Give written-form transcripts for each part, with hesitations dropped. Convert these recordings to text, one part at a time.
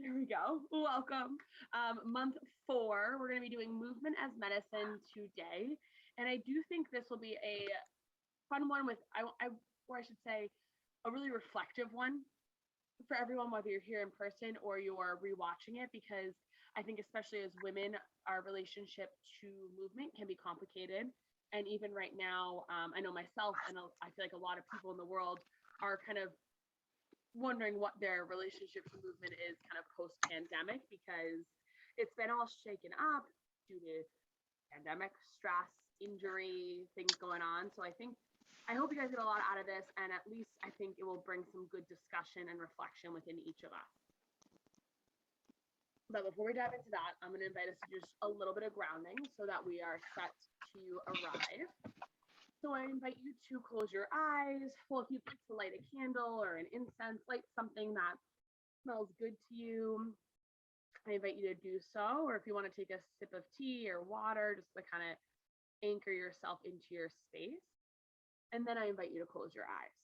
There we go. Welcome. Month 4, we're going to be doing movement as medicine today. And I do think this will be a fun one or I should say, a really reflective one for everyone, whether you're here in person or you're rewatching it, because I think especially as women, our relationship to movement can be complicated. And even right now, I know myself, and I feel like a lot of people in the world are kind of wondering what their relationship to movement is kind of post pandemic, because it's been all shaken up due to pandemic, stress, injury, things going on. So I hope you guys get a lot out of this, and at least I think it will bring some good discussion and reflection within each of us. But before we dive into that, I'm going to invite us to just a little bit of grounding so that we are set to arrive. So I invite you to close your eyes. Well, if you'd like to light a candle or an incense, light something that smells good to you, I invite you to do so. Or if you want to take a sip of tea or water, just to kind of anchor yourself into your space. And then I invite you to close your eyes.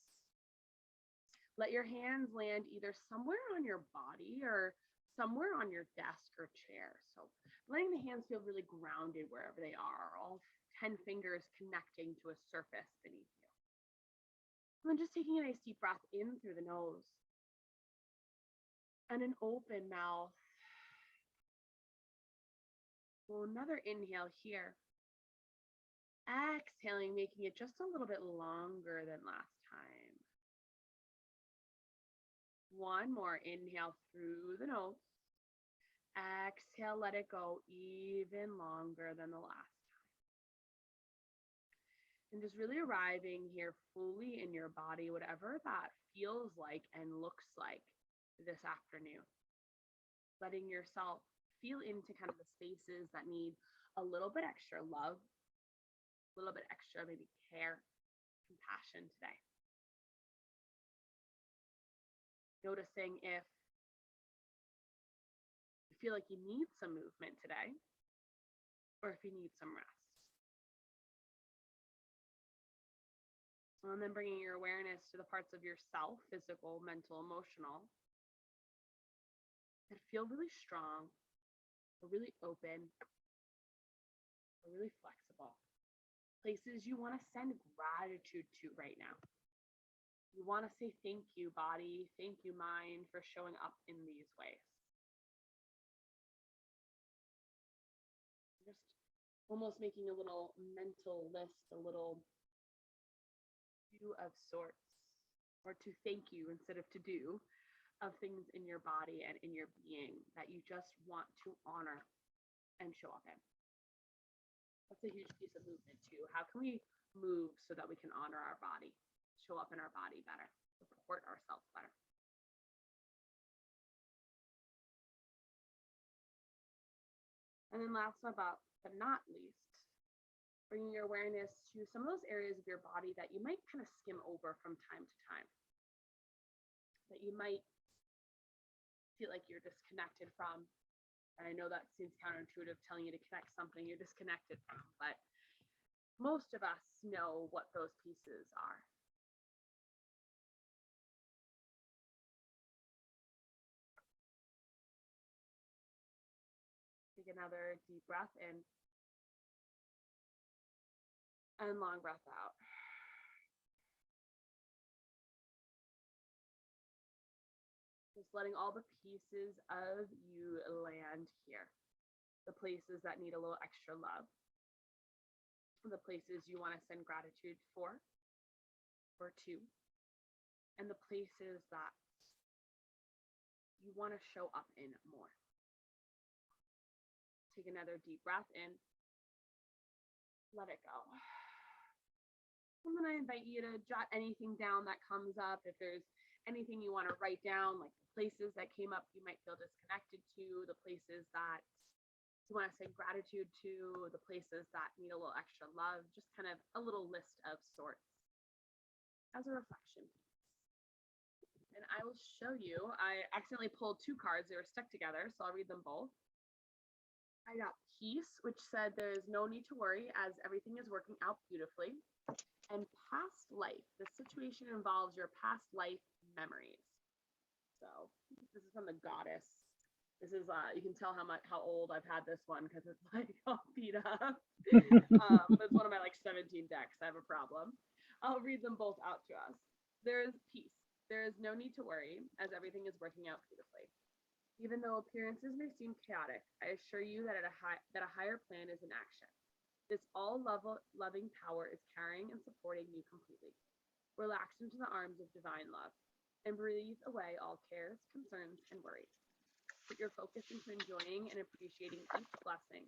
Let your hands land either somewhere on your body or somewhere on your desk or chair. So letting the hands feel really grounded wherever they are, all 10 fingers connecting to a surface beneath you. And then just taking a nice deep breath in through the nose and an open mouth. Well, another inhale here. Exhaling, making it just a little bit longer than last time. One more inhale through the nose. Exhale, let it go even longer than the last. And just really arriving here fully in your body, whatever that feels like and looks like this afternoon. Letting yourself feel into kind of the spaces that need a little bit extra love, a little bit extra maybe care, compassion today. Noticing if you feel like you need some movement today or if you need some rest. And then bringing your awareness to the parts of yourself, physical, mental, emotional, that feel really strong, or really open, or really flexible. Places you want to send gratitude to right now. You want to say thank you, body, thank you, mind, for showing up in these ways. Just almost making a little mental list, a little of sorts, or to thank you instead of to do, of things in your body and in your being that you just want to honor and show up in. That's a huge piece of movement too. How can we move so that we can honor our body, show up in our body better, support ourselves better? And then last but not least, bringing your awareness to some of those areas of your body that you might kind of skim over from time to time, that you might feel like you're disconnected from. And I know that seems counterintuitive, telling you to connect something you're disconnected from, but most of us know what those pieces are. Take another deep breath in. And long breath out. Just letting all the pieces of you land here. The places that need a little extra love. The places you want to send gratitude for, or to. And the places that you want to show up in more. Take another deep breath in. Let it go. And then I invite you to jot anything down that comes up. If there's anything you want to write down, like the places that came up you might feel disconnected to, the places that you want to say gratitude to, the places that need a little extra love, just kind of a little list of sorts as a reflection piece. And I will show you, I accidentally pulled 2 cards, they were stuck together, so I'll read them both. I got peace, which said there's no need to worry as everything is working out beautifully. And past life. The situation involves your past life memories. So this is from the goddess This is you can tell how old I've had this one because it's like all beat up. It's one of my like 17 decks. I have a problem. I'll read them both out to us. There is peace. There is no need to worry, as everything is working out beautifully. Even though appearances may seem chaotic, I assure you that a higher plan is in action. This all-loving power is carrying and supporting you completely. Relax into the arms of divine love and breathe away all cares, concerns, and worries. Put your focus into enjoying and appreciating each blessing.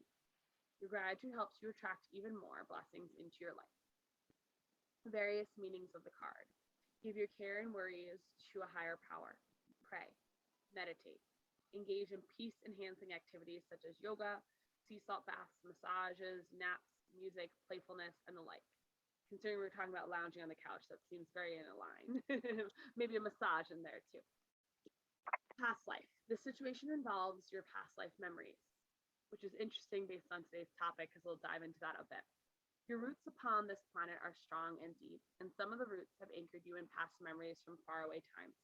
Your gratitude helps you attract even more blessings into your life. The various meanings of the card. Give your care and worries to a higher power. Pray. Meditate. Engage in peace-enhancing activities such as yoga, sea salt baths, massages, naps, music, playfulness, and the like. Considering we're talking about lounging on the couch, that seems very in line. Maybe a massage in there too. Past life. This situation involves your past life memories, which is interesting based on today's topic because we'll dive into that a bit. Your roots upon this planet are strong and deep, and some of the roots have anchored you in past memories from faraway times.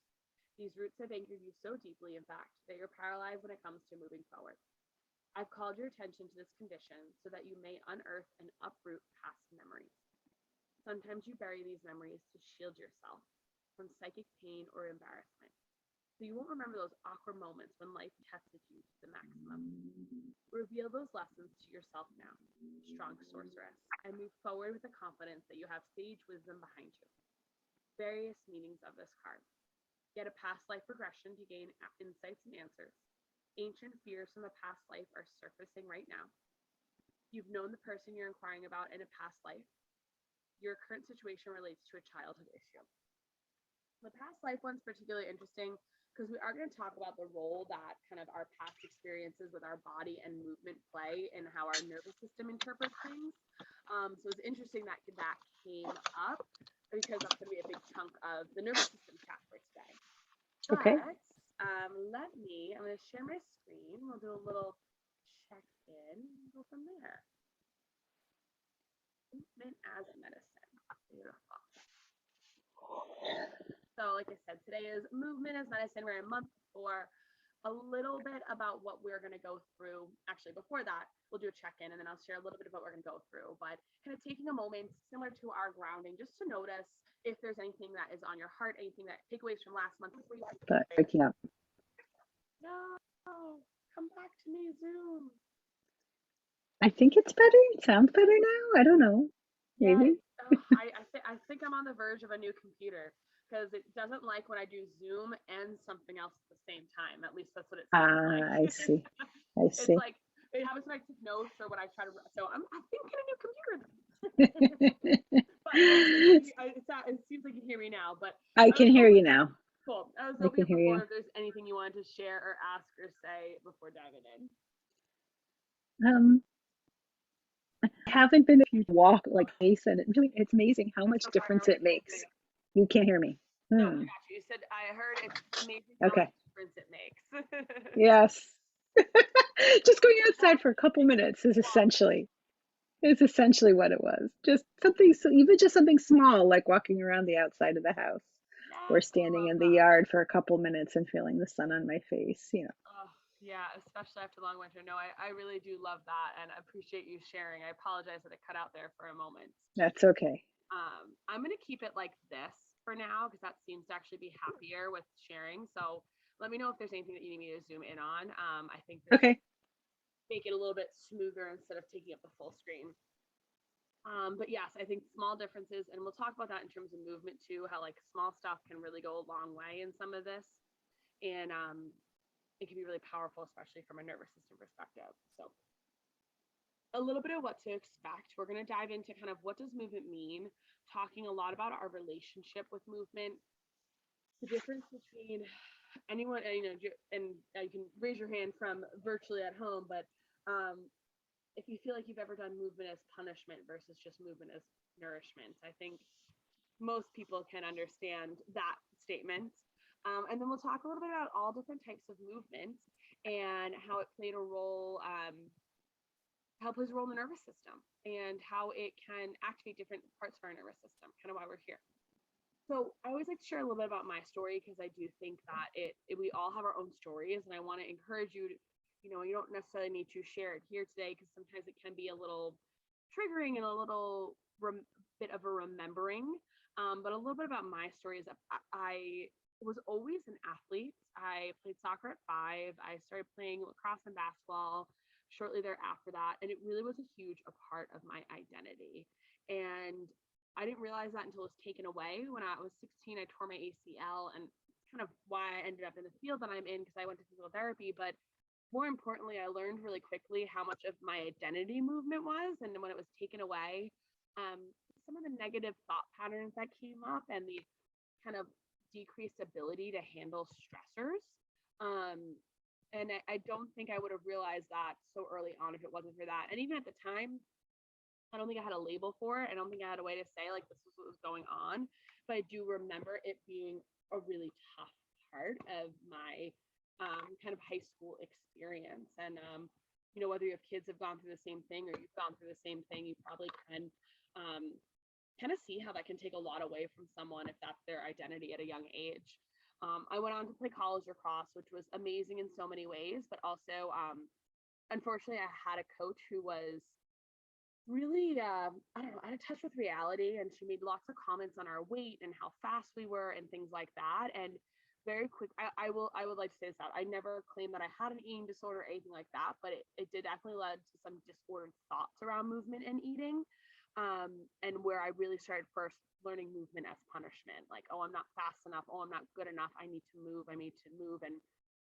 These roots have anchored you so deeply, in fact, that you're paralyzed when it comes to moving forward. I've called your attention to this condition so that you may unearth and uproot past memories. Sometimes you bury these memories to shield yourself from psychic pain or embarrassment. So you won't remember those awkward moments when life tested you to the maximum. Reveal those lessons to yourself now, strong sorceress, and move forward with the confidence that you have sage wisdom behind you. Various meanings of this card. Get a past life regression to gain insights and answers. Ancient fears from the past life are surfacing right now. You've known the person you're inquiring about in a past life. Your current situation relates to a childhood issue. The past life one's particularly interesting because we are going to talk about the role that kind of our past experiences with our body and movement play and how our nervous system interprets things. So it's interesting that came up because that's going to be a big chunk of the nervous system chapter today. Okay. But I'm going to share my screen. We'll do a little check-in and go from there. Movement as medicine. Beautiful. So like I said, today is movement as medicine. We're in month 4. A little bit about what we're going to go through. Actually, before that, we'll do a check-in and then I'll share a little bit of what we're going to go through. But kind of taking a moment similar to our grounding just to notice if there's anything that is on your heart, anything that takeaways from last month. But breaking up. No, come back to me, Zoom. I think it's better. It sounds better now. I don't know. Maybe. I think I'm on the verge of a new computer because it doesn't like when I do Zoom and something else at the same time. At least that's what it seems like. I see. I It's see. like it happens when I take notes or when I try to. So I think get a new computer. But it seems like you hear me now. But I can hear you now. Cool. I was I open can hear before you. if there's anything you wanted to share or ask or say before diving in. I haven't been if you walk like face and it's amazing how much So far, difference it makes. You can't hear me. no, I got you. You said I heard it's amazing how Okay. much difference it makes. Yes. Just going outside for a couple minutes is essentially what it was. Just something, even just something small like walking around the outside of the house or Yes, I standing love in the that. yard for a couple minutes and feeling the sun on my face. Oh, yeah, especially after long winter. No, I really do love that and I appreciate you sharing. I apologize that it cut out there for a moment. That's okay. I'm going to keep it like this for now because that seems to actually be happier with sharing. So let me know if there's anything that you need me to zoom in on. I think this Okay. make it a little bit smoother instead of taking up the full screen. But yes, I think small differences, and we'll talk about that in terms of movement too, how like small stuff can really go a long way in some of this. And it can be really powerful, especially from a nervous system perspective. So a little bit of what to expect. We're going to dive into kind of what does movement mean, talking a lot about our relationship with movement, the difference between anyone, and you can raise your hand from virtually at home, but if you feel like you've ever done movement as punishment versus just movement as nourishment. I think most people can understand that statement. And then we'll talk a little bit about all different types of movement and how it played a role, how it plays a role in the nervous system and how it can activate different parts of our nervous system, kind of why we're here. So I always like to share a little bit about my story because I do think that we all have our own stories, and I want to encourage you to, you don't necessarily need to share it here today because sometimes it can be a little triggering and a little bit of a remembering. But a little bit about my story is that I was always an athlete. I played soccer at 5. I started playing lacrosse and basketball shortly thereafter that, and it really was a huge a part of my identity. And I didn't realize that until it was taken away. When I was 16, I tore my ACL, and kind of why I ended up in the field that I'm in because I went to physical therapy. But more importantly, I learned really quickly how much of my identity movement was, and when it was taken away, um, some of the negative thought patterns that came up and the kind of decreased ability to handle stressors. Um, and I don't think I would have realized that so early on if it wasn't for that. And even at the time, I don't think I had a label for it. I don't think I had a way to say like this is what was going on. But I do remember it being a really tough part of my kind of high school experience. And whether your kids have gone through the same thing or you've gone through the same thing, you probably can kind of see how that can take a lot away from someone if that's their identity at a young age. I went on to play college lacrosse, which was amazing in so many ways, but also unfortunately, I had a coach who was really I don't know, out of touch with reality, and she made lots of comments on our weight and how fast we were and things like that. And very quick, I would like to say this out. I never claimed that I had an eating disorder or anything like that, but it did definitely lead to some disordered thoughts around movement and eating. And where I really started first learning movement as punishment, like, oh, I'm not fast enough, oh, I'm not good enough, I need to move, I need to move. And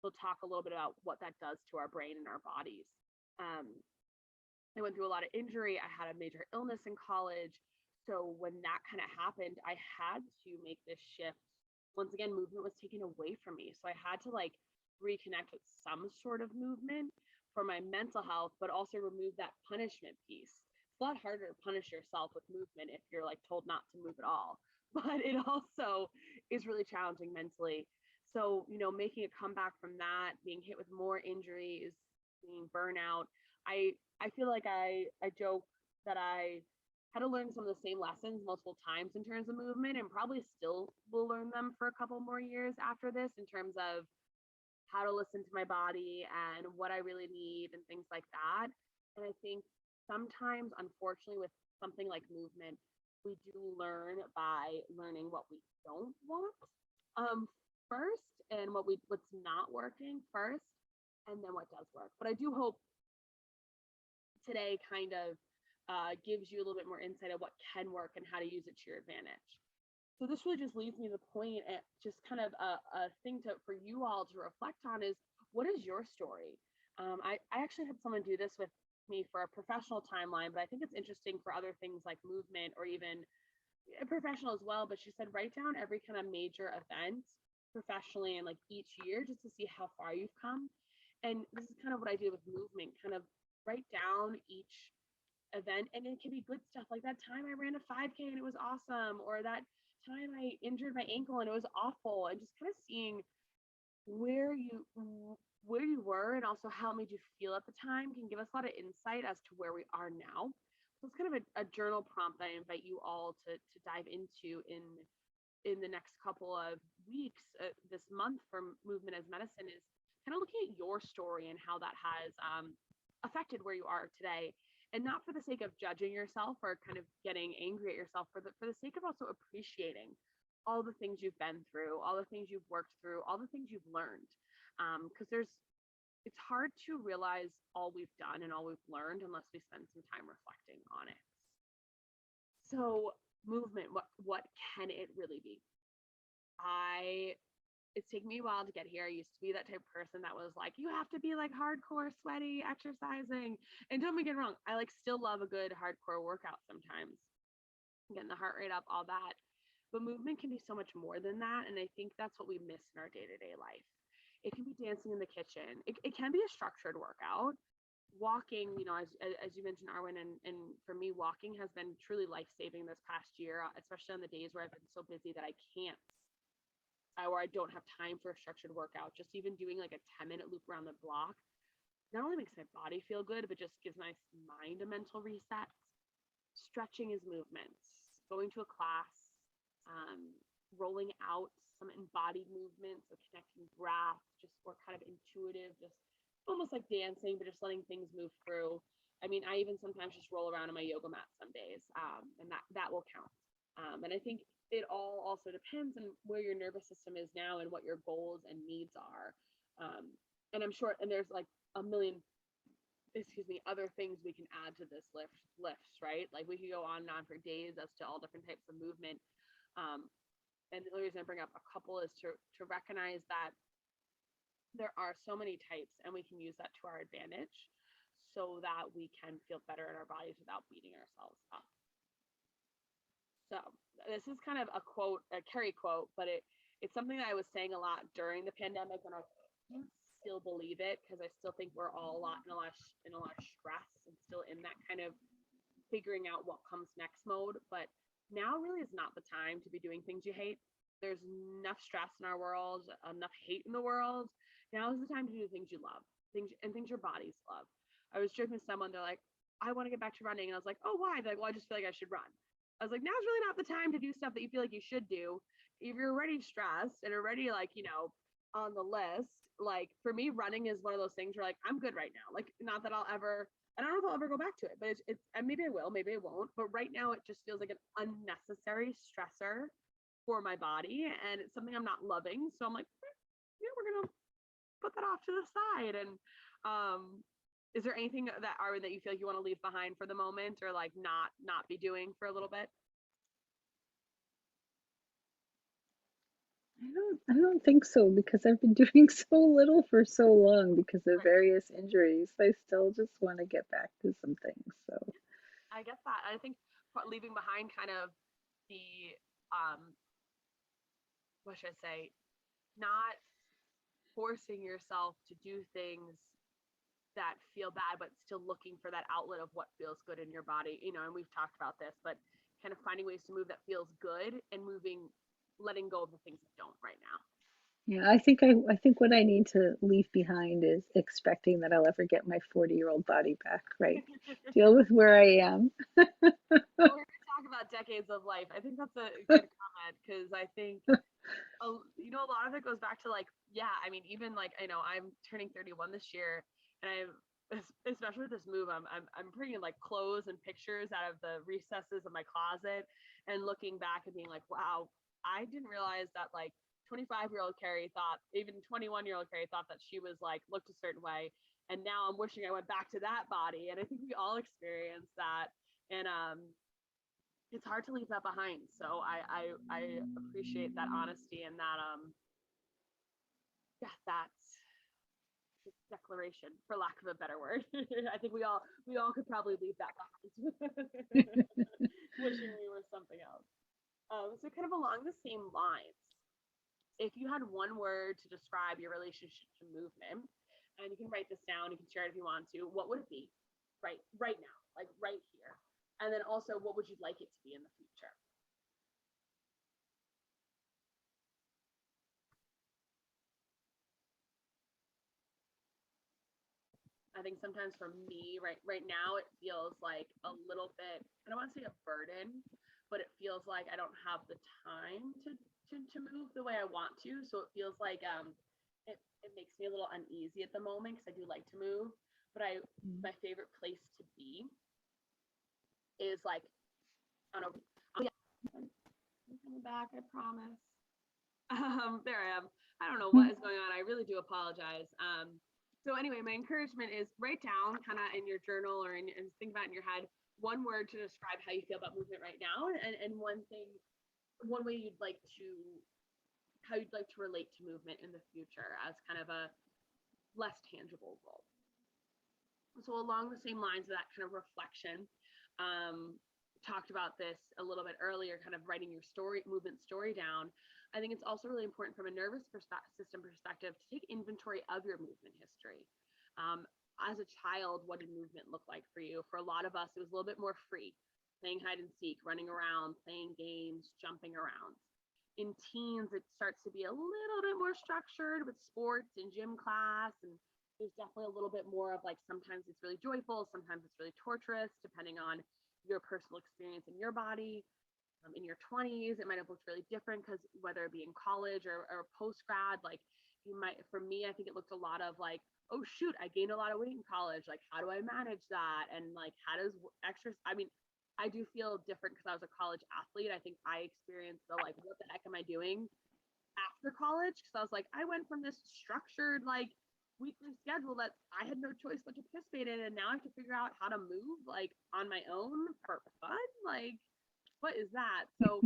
we'll talk a little bit about what that does to our brain and our bodies. um, I went through a lot of injury. I had a major illness in college. So when that kind of happened, I had to make this shift. Once again, movement was taken away from me. So I had to like reconnect with some sort of movement for my mental health, but also remove that punishment piece. It's a lot harder to punish yourself with movement if you're like told not to move at all. But it also is really challenging mentally. So, making a comeback from that, being hit with more injuries, being burnout, I feel like I joke that I had to learn some of the same lessons multiple times in terms of movement, and probably still will learn them for a couple more years after this in terms of how to listen to my body and what I really need and things like that. And I think sometimes, unfortunately, with something like movement, we do learn by learning what we don't want first, and what's not working first, and then what does work. But I do hope today kind of gives you a little bit more insight of what can work and how to use it to your advantage. So this really just leads me to the point at just kind of a thing for you all to reflect on is, what is your story? I actually had someone do this with me for a professional timeline, but I think it's interesting for other things like movement or even professional as well. But she said, write down every kind of major event professionally and like each year just to see how far you've come. And this is kind of what I do with movement, kind of write down each event, and it can be good stuff like that time I ran a 5K and it was awesome, or that time I injured my ankle and it was awful, and just kind of seeing where you where you were and also how it made you feel at the time can give us a lot of insight as to where we are now. So it's kind of a journal prompt that I invite you all to dive into in the next couple of weeks, this month for Movement as Medicine, is kind of looking at your story and how that has affected where you are today. And not for the sake of judging yourself or kind of getting angry at yourself, for the sake of also appreciating all the things you've been through, all the things you've worked through, all the things you've learned. Because it's hard to realize all we've done and all we've learned unless we spend some time reflecting on it. So movement, what can it really be? It's taken me a while to get here. I used to be that type of person that was like, you have to be like hardcore sweaty exercising. And don't make it wrong, I like still love a good hardcore workout sometimes, getting the heart rate up, all that. But movement can be so much more than that. And I think that's what we miss in our day-to-day life. It can be dancing in the kitchen. It can be a structured workout. Walking, as you mentioned, Arwen, and for me, walking has been truly life-saving this past year, especially on the days where I've been so busy that I can't, or I don't have time for a structured workout. Just even doing like a 10-minute loop around the block not only makes my body feel good, but just gives my mind a mental reset. Stretching is movement. Going to a class, rolling out some embodied movements, so connecting breath, just or kind of intuitive, just almost like dancing, but just letting things move through. I mean, I even sometimes just roll around on my yoga mat some days, and that will count. And I think it all also depends on where your nervous system is now and what your goals and needs are. And I'm sure, and there's like a million, other things we can add to this lifts, right? Like we could go on and on for days as to all different types of movement. And the only reason I bring up a couple is to recognize that there are so many types, and we can use that to our advantage so that we can feel better in our bodies without beating ourselves up. So this is kind of a quote, a Carrie quote, but it's something that I was saying a lot during the pandemic, and I still believe it because I still think we're all in a lot of stress and still in that kind of figuring out what comes next mode. But now really is not the time to be doing things you hate. There's enough stress in our world, enough hate in the world. Now is the time to do things you love, things your bodies love. I was joking with someone, they're like, I want to get back to running. And I was like, oh, why? They're like, well, I just feel like I should run. I was like, now's really not the time to do stuff that you feel like you should do. If you're already stressed and already like, on the list, like for me, running is one of those things where like, I'm good right now. Like, not that I don't know if I'll ever go back to it, but it's and maybe I will, maybe I won't. But right now it just feels like an unnecessary stressor for my body. And it's something I'm not loving. So I'm like, yeah, we're going to put that off to the side. And is there anything that Arwen that you feel like you want to leave behind for the moment, or like not be doing for a little bit? I don't think so because I've been doing so little for so long because of Right. various injuries. I still just want to get back to some things. So I get that. I think leaving behind kind of the what should I say, not forcing yourself to do things that feel bad, but still looking for that outlet of what feels good in your body. And we've talked about this, but kind of finding ways to move that feels good and letting go of the things that don't right now. yeah, I think what I need to leave behind is expecting that I'll ever get my 40-year-old body back, right? Deal with where I am. Well, we're going to talk about decades of life. I think that's a good comment because I think, a lot of it goes back to like, yeah, I mean, even like, I know I'm turning 31 this year, and especially with this move, I'm bringing like clothes and pictures out of the recesses of my closet and looking back and being like, wow, I didn't realize that like 25-year-old Carrie thought, even 21-year-old Carrie thought that she was like, looked a certain way. And now I'm wishing I went back to that body. And I think we all experience that. And it's hard to leave that behind. So I appreciate that honesty and that yeah, that's declaration, for lack of a better word. I think we all could probably leave that behind. Wishing we were something else. So kind of along the same lines, if you had one word to describe your relationship to movement, and you can write this down, you can share it if you want to, what would it be? Right now, like right here. And then also, what would you like it to be in the future? I think sometimes for me, right now, it feels like a little bit, I don't want to say a burden, but it feels like I don't have the time to move the way I want to. So it feels like it makes me a little uneasy at the moment because I do like to move. But my favorite place to be is like, I don't know. Oh yeah, I'm coming back, I promise. There I am. I don't know what is going on. I really do apologize. So anyway, my encouragement is write down kind of in your journal or and think about in your head one word to describe how you feel about movement right now, and one way how you'd like to relate to movement in the future as kind of a less tangible goal. So along the same lines of that kind of reflection, talked about this a little bit earlier, kind of writing your movement story down. I think it's also really important from a nervous system perspective to take inventory of your movement history. As a child, what did movement look like for you? For a lot of us, it was a little bit more free, playing hide and seek, running around, playing games, jumping around. In teens, it starts to be a little bit more structured with sports and gym class, and there's definitely a little bit more of like, sometimes it's really joyful, sometimes it's really torturous, depending on your personal experience in your body. In your 20s, it might have looked really different because whether it be in college or post grad, like you might, for me, I think it looked a lot of like, oh shoot, I gained a lot of weight in college. Like, how do I manage that? And like, how does exercise, I mean, I do feel different because I was a college athlete. I think I experienced the like, what the heck am I doing after college? Because I was like, I went from this structured, like, weekly schedule that I had no choice but to participate in. And now I have to figure out how to move like on my own for fun. Like, what is that? So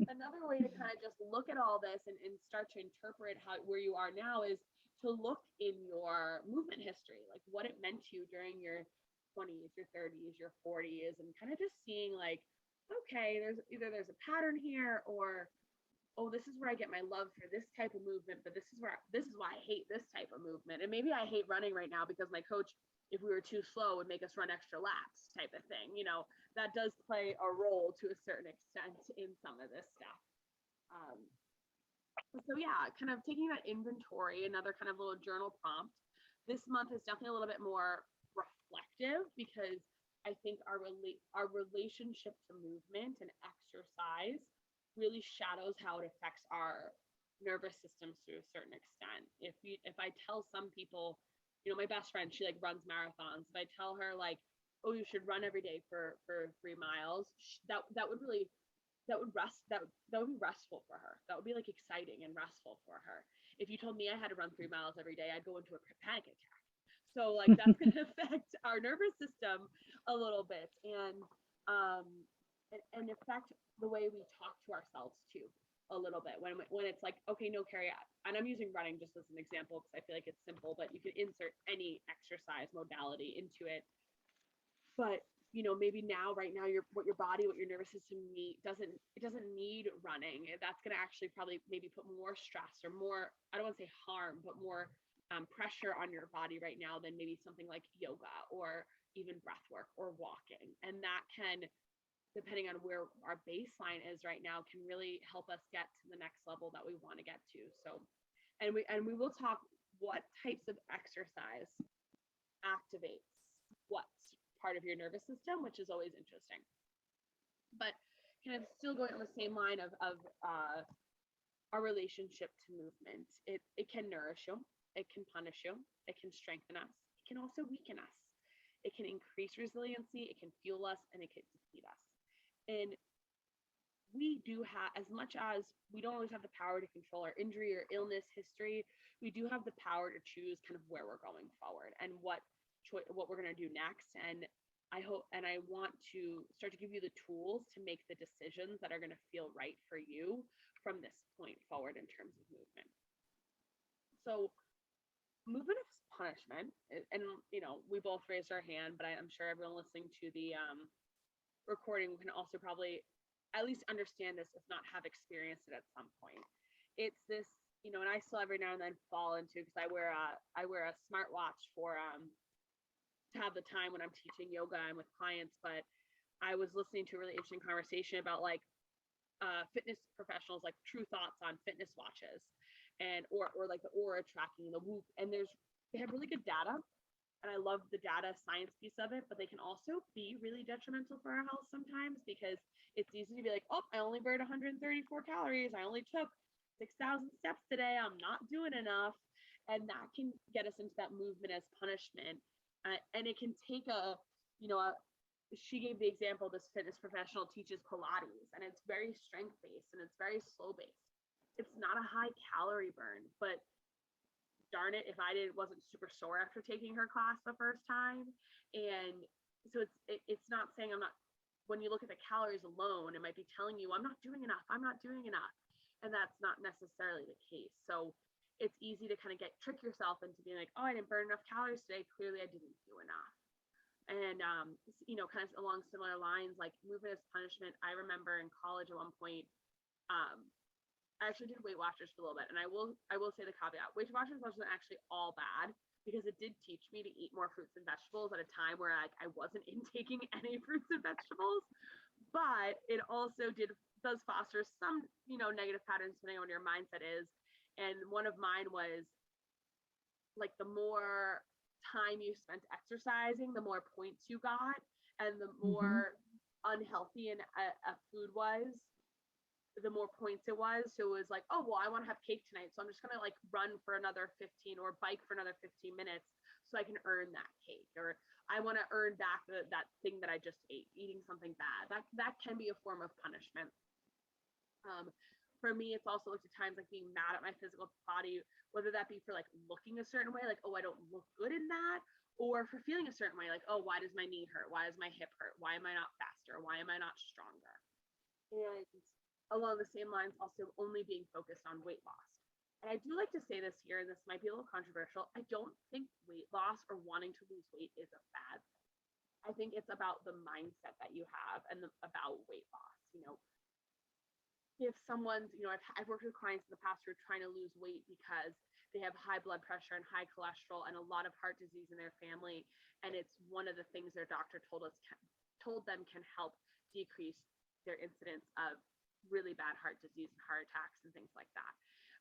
another way to kind of just look at all this and start to interpret how where you are now is to look in your movement history, like what it meant to you during your 20s, your 30s, your 40s, and kind of just seeing like, okay, there's a pattern here, or oh, this is where I get my love for this type of movement, but this is why I hate this type of movement. And maybe I hate running right now because my coach, if we were too slow, would make us run extra laps type of thing. That does play a role to a certain extent in some of this stuff. Um, so yeah, kind of taking that inventory, another kind of little journal prompt. This month is definitely a little bit more reflective because I think our relationship to movement and exercise really shadows how it affects our nervous systems to a certain extent. If I tell some people, my best friend, she like runs marathons. If I tell her like, oh, you should run every day for 3 miles, that would really that would be restful for her. That would be like exciting and restful for her. If you told me I had to run 3 miles every day, I'd go into a panic attack. So like that's going to affect our nervous system a little bit, um and affect the way we talk to ourselves too a little bit when it's like, okay, no, Carrie, and I'm using running just as an example because I feel like it's simple, but you can insert any exercise modality into it. But maybe right now what your body, what your nervous system doesn't need running. That's going to actually probably maybe put more stress or more, I don't want to say harm, but more pressure on your body right now than maybe something like yoga or even breath work or walking. And that can, depending on where our baseline is right now, can really help us get to the next level that we want to get to. So, and we will talk what types of exercise activates what part of your nervous system, which is always interesting. But kind of still going on the same line of our relationship to movement. It can nourish you, it can punish you, it can strengthen us, it can also weaken us. It can increase resiliency, it can fuel us, and it can defeat us. And we do have, as much as we don't always have the power to control our injury or illness history, we do have the power to choose kind of where we're going forward and what we're going to do next. And I hope, and I want to start to give you the tools to make the decisions that are going to feel right for you from this point forward in terms of movement. So movement is punishment, and we both raised our hand, but I'm sure everyone listening to the recording can also probably at least understand this, if not have experienced it at some point. It's this, and I still every now and then fall into, because I wear a smartwatch for to have the time when I'm teaching yoga and with clients. But I was listening to a really interesting conversation about like fitness professionals, like true thoughts on fitness watches, and or like the aura tracking, the Whoop, and they have really good data, and I love the data science piece of it, but they can also be really detrimental for our health sometimes, because it's easy to be like, oh, I only burned 134 calories. I only took 6,000 steps today. I'm not doing enough. And that can get us into that movement as punishment. And it can take she gave the example, this fitness professional teaches Pilates, and it's very strength based and it's very slow based. It's not a high calorie burn, but darn it if I wasn't super sore after taking her class the first time. And so it's not saying I'm not, when you look at the calories alone, it might be telling you I'm not doing enough, and that's not necessarily the case. So it's easy to kind of trick yourself into being like, oh, I didn't burn enough calories today, clearly I didn't do enough. And kind of along similar lines, like movement as punishment. I remember in college at one point, I actually did Weight Watchers for a little bit, and I will say the caveat: Weight Watchers wasn't actually all bad, because it did teach me to eat more fruits and vegetables at a time where I wasn't intaking any fruits and vegetables. But it also does foster some negative patterns depending on what your mindset is. And one of mine was like, the more time you spent exercising, the more points you got, and the more unhealthy and food wise, the more points it was. So it was like, oh, well, I want to have cake tonight, so I'm just gonna like run for another 15 or bike for another 15 minutes so I can earn that cake, or I want to earn back that thing that I just ate, eating something bad. That can be a form of punishment. For me, it's also looked at times like being mad at my physical body, whether that be for like looking a certain way, like, oh, I don't look good in that, or for feeling a certain way, like, oh, why does my knee hurt? Why does my hip hurt? Why am I not faster? Why am I not stronger? And along the same lines, also only being focused on weight loss. And I do like to say this here, and this might be a little controversial. I don't think weight loss or wanting to lose weight is a bad thing. I think it's about the mindset that you have and about weight loss. If someone's, I've worked with clients in the past who are trying to lose weight because they have high blood pressure and high cholesterol and a lot of heart disease in their family, and it's one of the things their doctor told them can help decrease their incidence of really bad heart disease and heart attacks and things like that.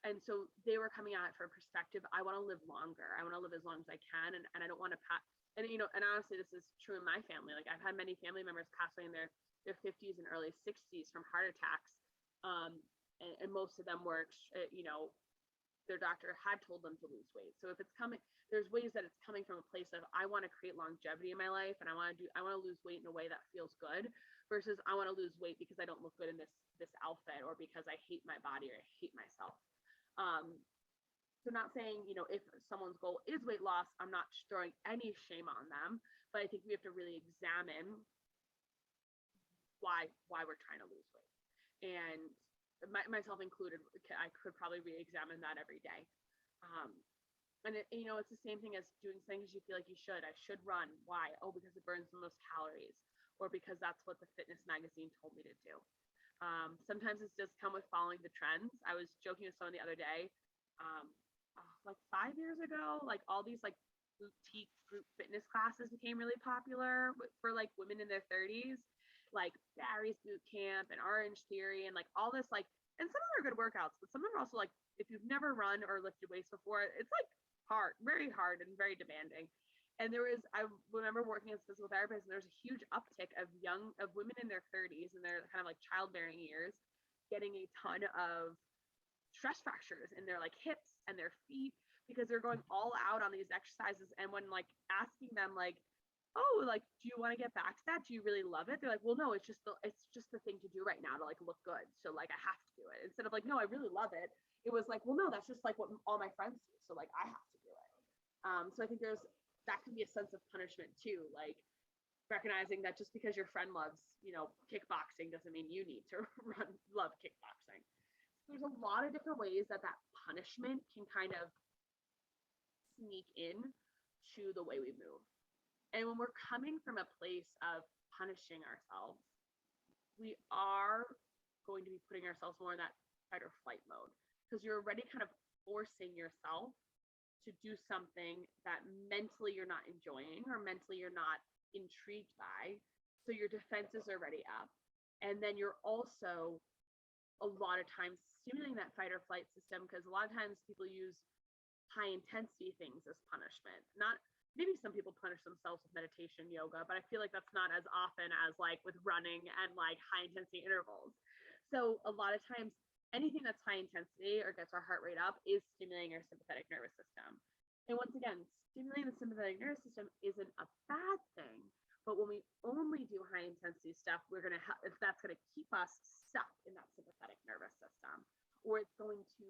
And so they were coming at it from a perspective, I want to live longer. I want to live as long as I can, and I don't want to and honestly, this is true in my family. Like, I've had many family members pass away in their 50s and early 60s from heart attacks. And most of them were, their doctor had told them to lose weight. So if it's coming, there's ways that it's coming from a place of, I want to create longevity in my life, and I want to lose weight in a way that feels good, versus I want to lose weight because I don't look good in this outfit, or because I hate my body or I hate myself. So not saying, if someone's goal is weight loss, I'm not throwing any shame on them, but I think we have to really examine why we're trying to lose weight. And myself included, I could probably re-examine that every day. And it's the same thing as doing things you feel like you should. I should run. Why? Oh, because it burns the most calories, or because that's what the fitness magazine told me to do. Sometimes it's just come with following the trends. I was joking with someone the other day, like 5 years ago, like all these like boutique group fitness classes became really popular for like women in their 30s, like Barry's Boot Camp and Orange Theory and like all this, like, and some of them are good workouts, but some of them are also like, if you've never run or lifted weights before, it's like hard, very hard and very demanding. And I remember working as a physical therapist, and there's a huge uptick of women in their 30s and their kind of like childbearing years getting a ton of stress fractures in their like hips and their feet, because they're going all out on these exercises. And when like asking them like, oh, like, do you want to get back to that? Do you really love it? They're like, well, no, it's just the thing to do right now to like look good. So like I have to do it. Instead of like, no, I really love it. It was like, well, no, that's just like what all my friends do. So like I have to do it. So I think that can be a sense of punishment too. Like recognizing that just because your friend loves, kickboxing doesn't mean you need to love kickboxing. There's a lot of different ways that punishment can kind of sneak in to the way we move. And when we're coming from a place of punishing ourselves, we are going to be putting ourselves more in that fight or flight mode, because you're already kind of forcing yourself to do something that mentally you're not enjoying or mentally you're not intrigued by. So your defenses are already up. And then you're also a lot of times stimulating that fight or flight system, because a lot of times people use high intensity things as punishment. Not maybe some people punish themselves with meditation, yoga, but I feel like that's not as often as like with running and like high intensity intervals. So a lot of times anything that's high intensity or gets our heart rate up is stimulating our sympathetic nervous system. And once again, stimulating the sympathetic nervous system isn't a bad thing. But when we only do high intensity stuff, if that's going to keep us stuck in that sympathetic nervous system, or it's going to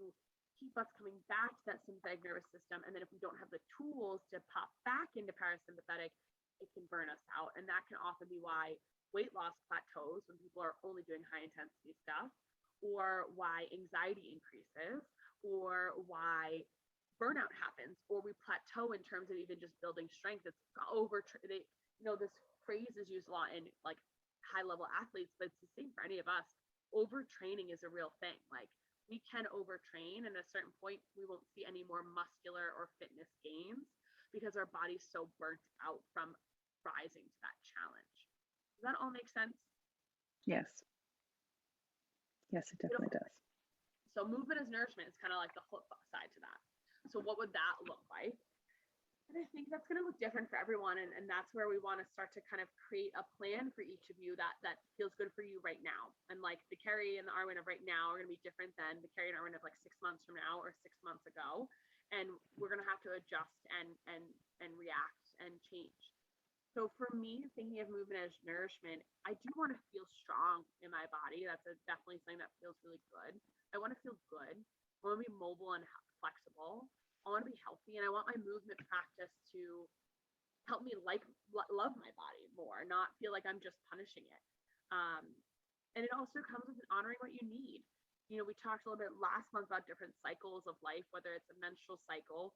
keep us coming back to that sympathetic nervous system. And then if we don't have the tools to pop back into parasympathetic, it can burn us out. And that can often be why weight loss plateaus when people are only doing high intensity stuff, or why anxiety increases, or why burnout happens, or we plateau in terms of even just building strength. It's this phrase is used a lot in like high level athletes, but it's the same for any of us. Overtraining is a real thing. Like we can overtrain, and at a certain point we won't see any more muscular or fitness gains because our body's so burnt out from rising to that challenge. Does that all make sense? Yes. Yes, it definitely does. So movement as nourishment is kind of like the flip side to that. So what would that look like? And I think that's going to look different for everyone, and that's where we want to start to kind of create a plan for each of you that feels good for you right now. And like the Carrie and the Arwen of right now are going to be different than the Carrie and Arwen of like 6 months from now or 6 months ago, and we're going to have to adjust and react and change. So for me, thinking of movement as nourishment, I do want to feel strong in my body. That's definitely something that feels really good. I want to feel good. I want to be mobile and flexible. I want to be healthy, and I want my movement practice to help me love my body more, not feel like I'm just punishing it. Um, and it also comes with honoring what you need. You know, we talked a little bit last month about different cycles of life, whether it's a menstrual cycle,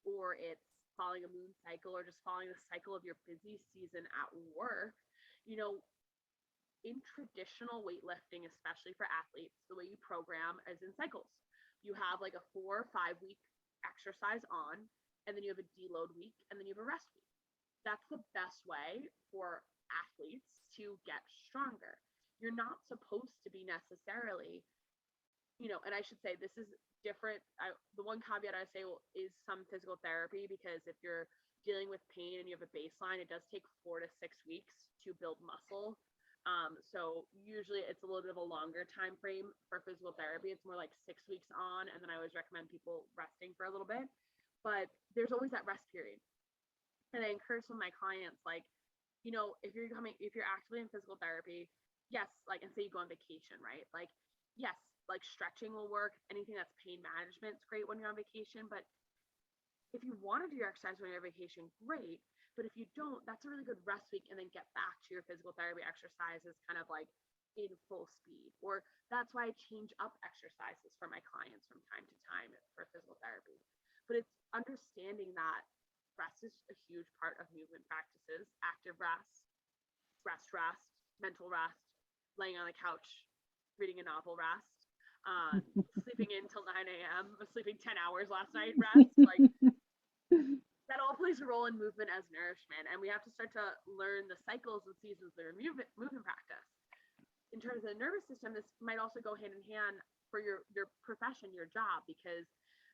or it's following a moon cycle, or just following the cycle of your busy season at work. You know, in traditional weightlifting, especially for athletes, the way you program is in cycles. You have like a 4 or 5 week exercise on, and then you have a deload week, and then you have a rest week. That's the best way for athletes to get stronger. You're not supposed to be necessarily, you know, and I should say this is different. The one caveat I say is some physical therapy, because if you're dealing with pain and you have a baseline, it does take 4 to 6 weeks to build muscle. So usually it's a little bit of a longer time frame for physical therapy. It's more like 6 weeks on, and then I always recommend people resting for a little bit. But there's always that rest period. And I encourage some of my clients, like, you know, if you're actively in physical therapy, yes, like, and say you go on vacation, right? Like, yes, like stretching will work. Anything that's pain management is great when you're on vacation. But if you want to do your exercise when you're on vacation, great. But if you don't, that's a really good rest week, and then get back to your physical therapy exercises kind of like in full speed. Or that's why I change up exercises for my clients from time to time for physical therapy. But it's understanding that rest is a huge part of movement practices. Active rest, mental rest, laying on the couch, reading a novel rest, sleeping in till 9 a.m., sleeping 10 hours last night rest. Like, that all plays a role in movement as nourishment. And we have to start to learn the cycles and seasons that are movement practice. In terms of the nervous system, this might also go hand in hand for your profession, your job, because,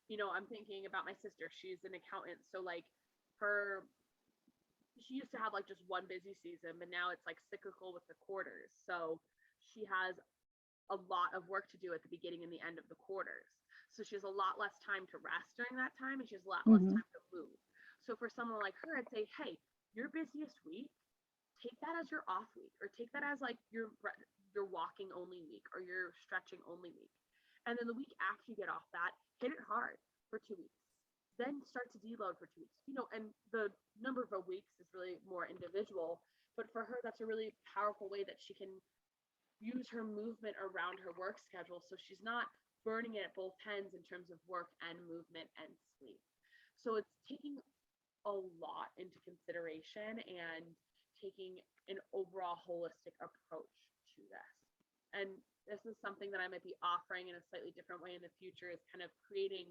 you know, I'm thinking about my sister. She's an accountant. So like she used to have like just one busy season, but now it's like cyclical with the quarters. So she has a lot of work to do at the beginning and the end of the quarters. So she has a lot less time to rest during that time, and she has a lot less time to move. So for someone like her, I'd say, hey, your busiest week, take that as your off week, or take that as like your walking only week or your stretching only week. And then the week after you get off that, hit it hard for 2 weeks. Then start to deload for 2 weeks. You know, and the number of weeks is really more individual. But for her, that's a really powerful way that she can use her movement around her work schedule, so she's not burning it at both ends in terms of work and movement and sleep. So it's taking a lot into consideration and taking an overall holistic approach to this. And this is something that I might be offering in a slightly different way in the future, is kind of creating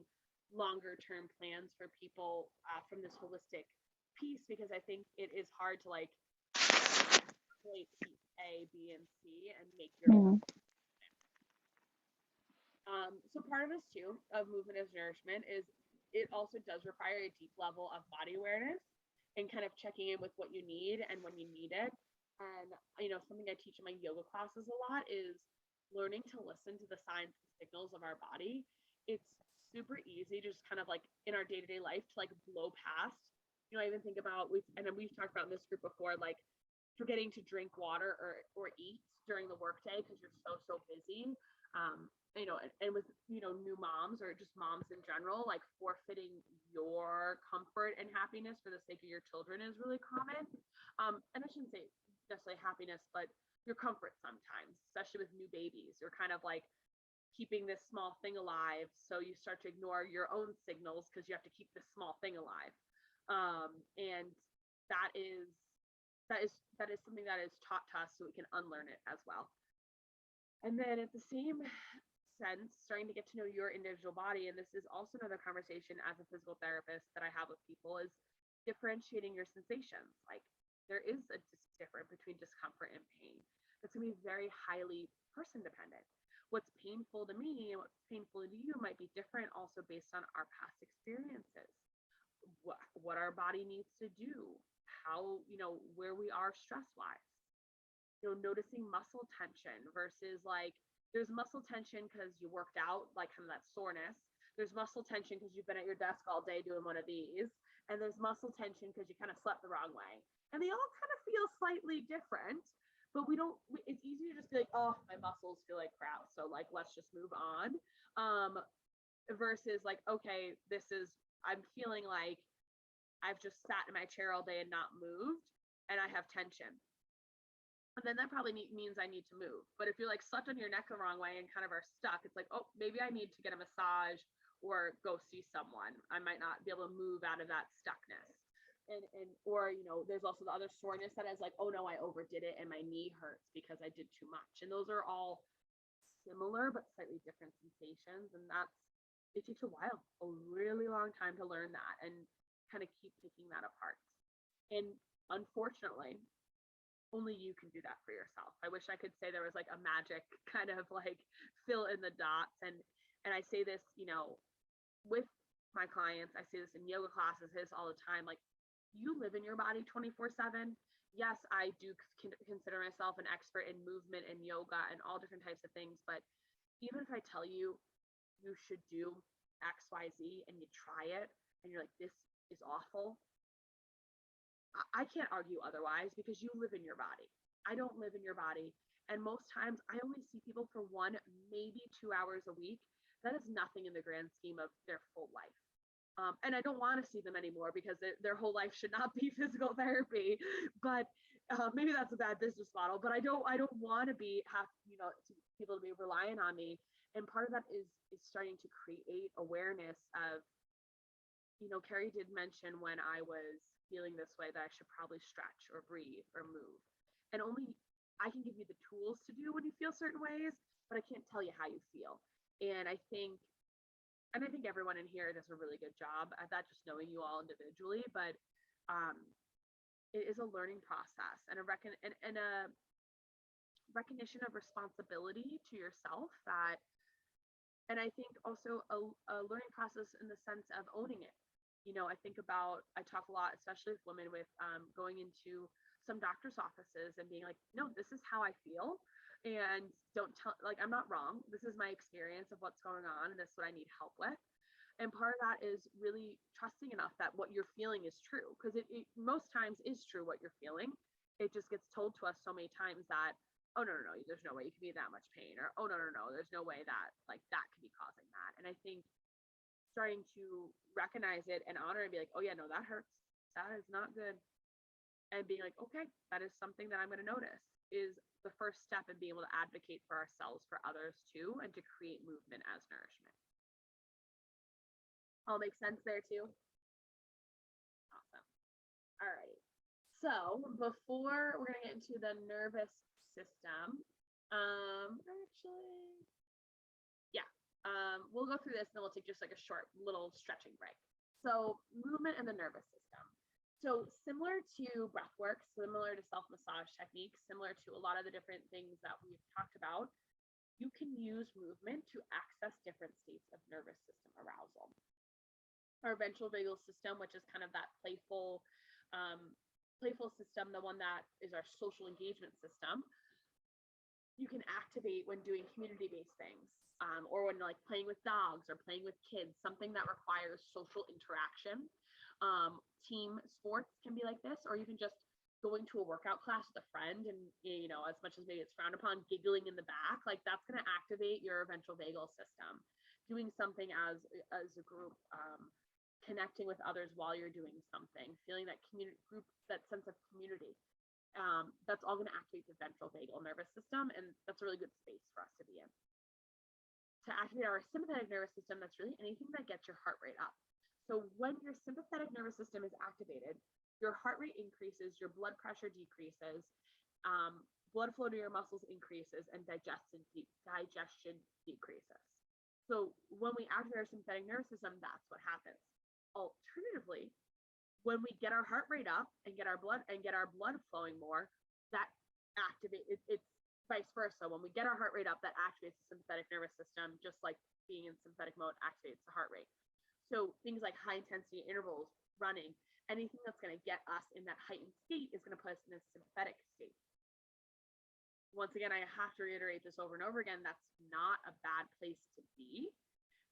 longer term plans for people from this holistic piece, because I think it is hard to like isolate piece A, B, and C and make your own. So part of this too, of movement as nourishment, is it also does require a deep level of body awareness and kind of checking in with what you need and when you need it. And, you know, something I teach in my yoga classes a lot is learning to listen to the signs and signals of our body. It's super easy just kind of like in our day-to-day life to like blow past. You know, I even think about, we've talked about in this group before, like forgetting to drink water or eat during the workday because you're so busy. You know, and with, you know, new moms or just moms in general, like forfeiting your comfort and happiness for the sake of your children is really common. And I shouldn't say necessarily happiness, but your comfort sometimes, especially with new babies. You're kind of like keeping this small thing alive, so you start to ignore your own signals because you have to keep this small thing alive. And that is something that is taught to us, so we can unlearn it as well. And then at the same sense, starting to get to know your individual body, and this is also another conversation as a physical therapist that I have with people, is differentiating your sensations. Like, there is a difference between discomfort and pain. It's going to be very highly person dependent. What's painful to me and what's painful to you might be different, also based on our past experiences. what our body needs to do, how, where we are stress wise, noticing muscle tension versus like there's muscle tension because you worked out, like kind of that soreness. There's muscle tension because you've been at your desk all day doing one of these. And there's muscle tension because you kind of slept the wrong way. And they all kind of feel slightly different, but it's easy to just be like, oh, my muscles feel like crap. So like, let's just move on. Versus like, okay, I'm feeling like I've just sat in my chair all day and not moved and I have tension. And then that probably means I need to move. But if you're like slept on your neck the wrong way and kind of are stuck, it's like, oh, maybe I need to get a massage or go see someone. I might not be able to move out of that stuckness. Or there's also the other soreness that is like, oh no, I overdid it and my knee hurts because I did too much. And those are all similar but slightly different sensations. And it takes a while, a really long time to learn that and kind of keep picking that apart. And unfortunately, only you can do that for yourself. I wish I could say there was like a magic kind of like fill in the dots. And I say this, with my clients, I say this in yoga classes, this all the time, like you live in your body 24/7. Yes, I do consider myself an expert in movement and yoga and all different types of things. But even if I tell you, you should do X, Y, Z and you try it and you're like, this is awful, I can't argue otherwise because you live in your body. I don't live in your body. And most times I only see people for 1, maybe 2 hours a week. That is nothing in the grand scheme of their full life. And I don't want to see them anymore because their whole life should not be physical therapy. But maybe that's a bad business model. But I don't want to people to be relying on me. And part of that is starting to create awareness of, Carrie did mention when I was feeling this way that I should probably stretch or breathe or move. And only I can give you the tools to do when you feel certain ways, but I can't tell you how you feel. And I think everyone in here does a really good job at that, just knowing you all individually, but it is a learning process and a recognition of responsibility to yourself and I think also a learning process in the sense of owning it. I talk a lot, especially with women, with going into some doctor's offices and being like, no, this is how I feel. And don't tell, like, I'm not wrong. This is my experience of what's going on. And this is what I need help with. And part of that is really trusting enough that what you're feeling is true. Because it most times is true what you're feeling. It just gets told to us so many times that, oh, no, there's no way you can be in that much pain. Or, oh, no, there's no way that, like, that could be causing that. And I think starting to recognize it and honor and be like, oh yeah, no, that hurts. That is not good. And being like, okay, that is something that I'm going to notice is the first step in being able to advocate for ourselves, for others too, and to create movement as nourishment. All makes sense there too? Awesome. All right. So before we're going to get into the nervous system, we'll go through this and then we'll take just like a short little stretching break. So movement and the nervous system. So similar to breath work, similar to self-massage techniques, similar to a lot of the different things that we've talked about, you can use movement to access different states of nervous system arousal. Our ventral vagal system, which is kind of that playful system, the one that is our social engagement system, you can activate when doing community-based things, or when like playing with dogs or playing with kids, something that requires social interaction. Team sports can be like this, or even just going to a workout class with a friend and, as much as maybe it's frowned upon, giggling in the back, like that's going to activate your ventral vagal system. Doing something as a group, connecting with others while you're doing something, feeling that group, that sense of community. That's all going to activate the ventral vagal nervous system, and that's a really good space for us to be in. To activate our sympathetic nervous system, that's really anything that gets your heart rate up. So when your sympathetic nervous system is activated, your heart rate increases, your blood pressure decreases, blood flow to your muscles increases, and digestion decreases. So when we activate our sympathetic nervous system, that's what happens. Alternatively, when we get our heart rate up and get our blood flowing more, that activates. It's vice versa. When we get our heart rate up, that activates the sympathetic nervous system, just like being in sympathetic mode activates the heart rate. So things like high intensity intervals, running, anything that's going to get us in that heightened state is going to put us in a sympathetic state. Once again, I have to reiterate this over and over again, that's not a bad place to be.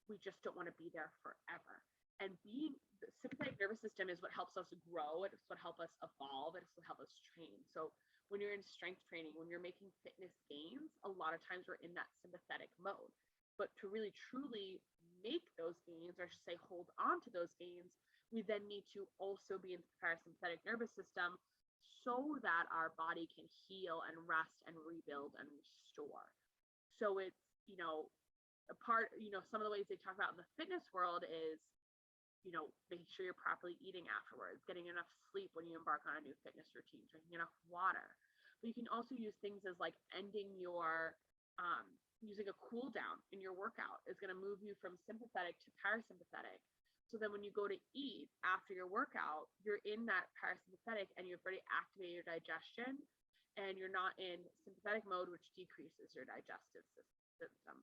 We just don't want to be there forever. And being the sympathetic nervous system is what helps us grow. It's what helps us evolve. It's what helps us train. So when you're in strength training, when you're making fitness gains, a lot of times we're in that sympathetic mode. But to really truly make those gains, or I should say hold on to those gains, we then need to also be in the parasympathetic nervous system so that our body can heal and rest and rebuild and restore. So it's, a part, some of the ways they talk about in the fitness world is, making sure you're properly eating afterwards, getting enough sleep when you embark on a new fitness routine, drinking enough water. But you can also use things as like ending your, using a cool down in your workout is going to move you from sympathetic to parasympathetic. So then when you go to eat after your workout, you're in that parasympathetic and you've already activated your digestion and you're not in sympathetic mode, which decreases your digestive system.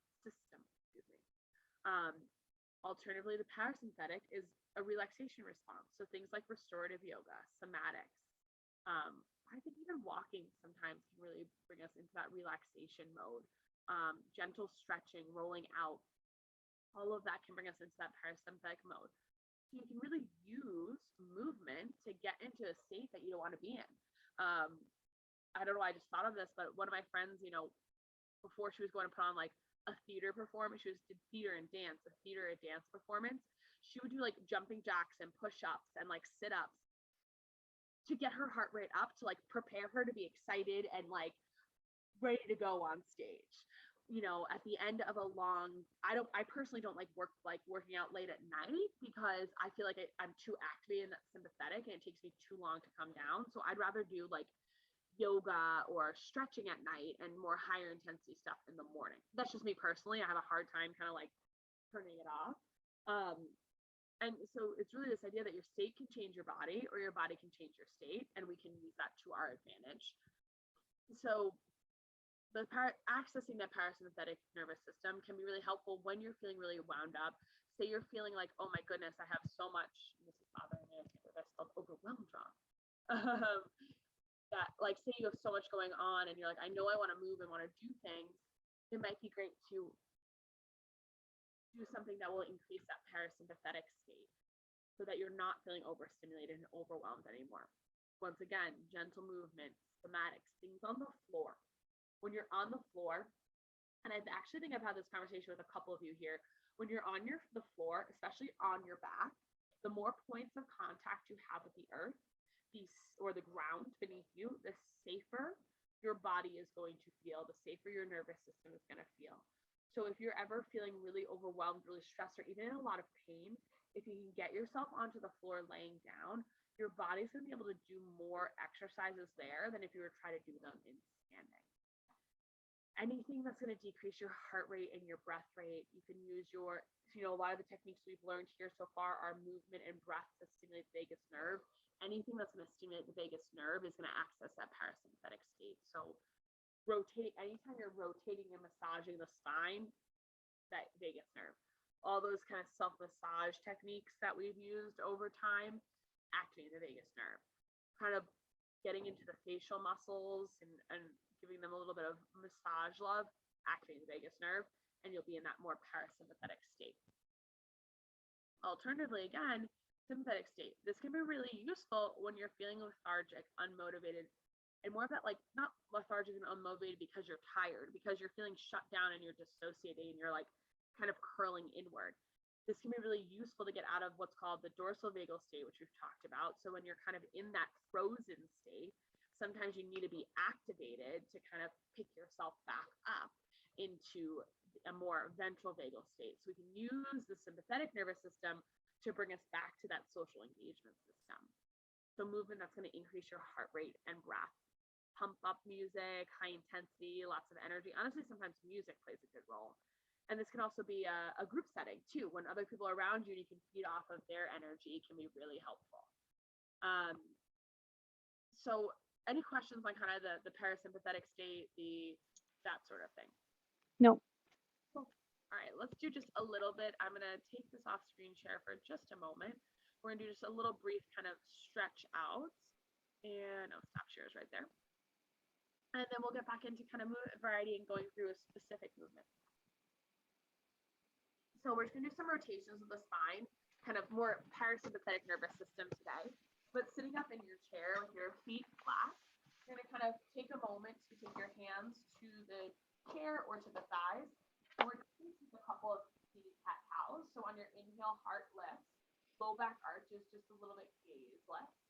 Alternatively, the parasympathetic is a relaxation response. So things like restorative yoga, somatics. I think even walking sometimes can really bring us into that relaxation mode. Gentle stretching, rolling out, all of that can bring us into that parasympathetic mode. So you can really use movement to get into a state that you don't want to be in. I don't know why I just thought of this, but one of my friends, before she was going to put on like a theater performance, she did theater and dance performance. She would do like jumping jacks and push-ups and like sit-ups to get her heart rate up, to like prepare her to be excited and like ready to go on stage. At the end of a long, I personally don't like working out late at night because I feel like I'm too activated in that sympathetic and it takes me too long to come down. So I'd rather do like yoga or stretching at night and more higher intensity stuff in the morning. That's just me personally. I have a hard time kind of like turning it off. And so it's really this idea that your state can change your body or your body can change your state, and we can use that to our advantage. So accessing that parasympathetic nervous system can be really helpful when you're feeling really wound up. Say you're feeling like, oh my goodness, I have so much, this is bothering me, I spelled overwhelmed wrong. That like, say you have so much going on and you're like, I know I want to move and want to do things, it might be great to do something that will increase that parasympathetic state so that you're not feeling overstimulated and overwhelmed anymore. Once again, gentle movement, somatics, things on the floor. When you're on the floor, and I actually think I've had this conversation with a couple of you here, when you're on the floor, especially on your back, the more points of contact you have with the earth, or the ground beneath you, the safer your body is going to feel, the safer your nervous system is going to feel. So if you're ever feeling really overwhelmed, really stressed, or even in a lot of pain, if you can get yourself onto the floor laying down, your body's going to be able to do more exercises there than if you were trying to do them in standing. Anything that's going to decrease your heart rate and your breath rate, you can use a lot of the techniques we've learned here so far are movement and breath to stimulate the vagus nerve. Anything that's going to stimulate the vagus nerve is going to access that parasympathetic state. So anytime you're rotating and massaging the spine, that vagus nerve, all those kind of self-massage techniques that we've used over time, activating the vagus nerve, kind of getting into the facial muscles and giving them a little bit of massage love, activating the vagus nerve, and you'll be in that more parasympathetic state. Alternatively, again, sympathetic state. This can be really useful when you're feeling lethargic, unmotivated, and more of that, like, not lethargic and unmotivated because you're tired, because you're feeling shut down and you're dissociating and you're like kind of curling inward. This can be really useful to get out of what's called the dorsal vagal state, which we've talked about. So when you're kind of in that frozen state, sometimes you need to be activated to kind of pick yourself back up into a more ventral vagal state. So we can use the sympathetic nervous system to bring us back to that social engagement system. So movement that's going to increase your heart rate and breath. Pump up music, high intensity, lots of energy. Honestly, sometimes music plays a good role. And this can also be a group setting too. When other people are around you and you can feed off of their energy, can be really helpful. So any questions on kind of the parasympathetic state, that sort of thing? No. Cool. All right, let's do just a little bit. I'm going to take this off screen share for just a moment. We're going to do just a little brief kind of stretch out. And oh, stop share is right there. And then we'll get back into kind of movement variety and going through a specific movement. So we're just going to do some rotations of the spine, kind of more parasympathetic nervous system today. But sitting up in your chair with your feet flat, you're going to kind of take a moment to take your hands to the chair or to the thighs. And we're just going to take a couple of seated cat cows. So on your inhale, heart lifts, low back arches just a little bit, gaze lifts.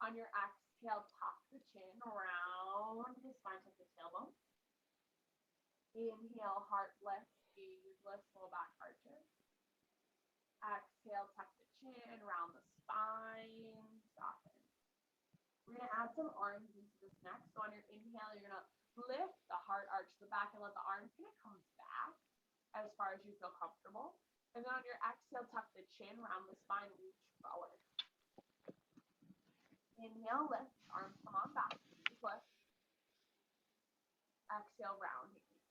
On your exhale, tuck the chin around the spine, tuck the tailbone. Inhale, heart lifts, gaze lifts, low back arches. Exhale, tuck the chin around the spine, soften. We're going to add some arms into this next. So on your inhale, you're going to lift the heart arch to the back and let the arms kind of come back as far as you feel comfortable. And then on your exhale, tuck the chin around the spine, reach forward. Inhale, lift, arms come on back, knees lift. Exhale, round and reach.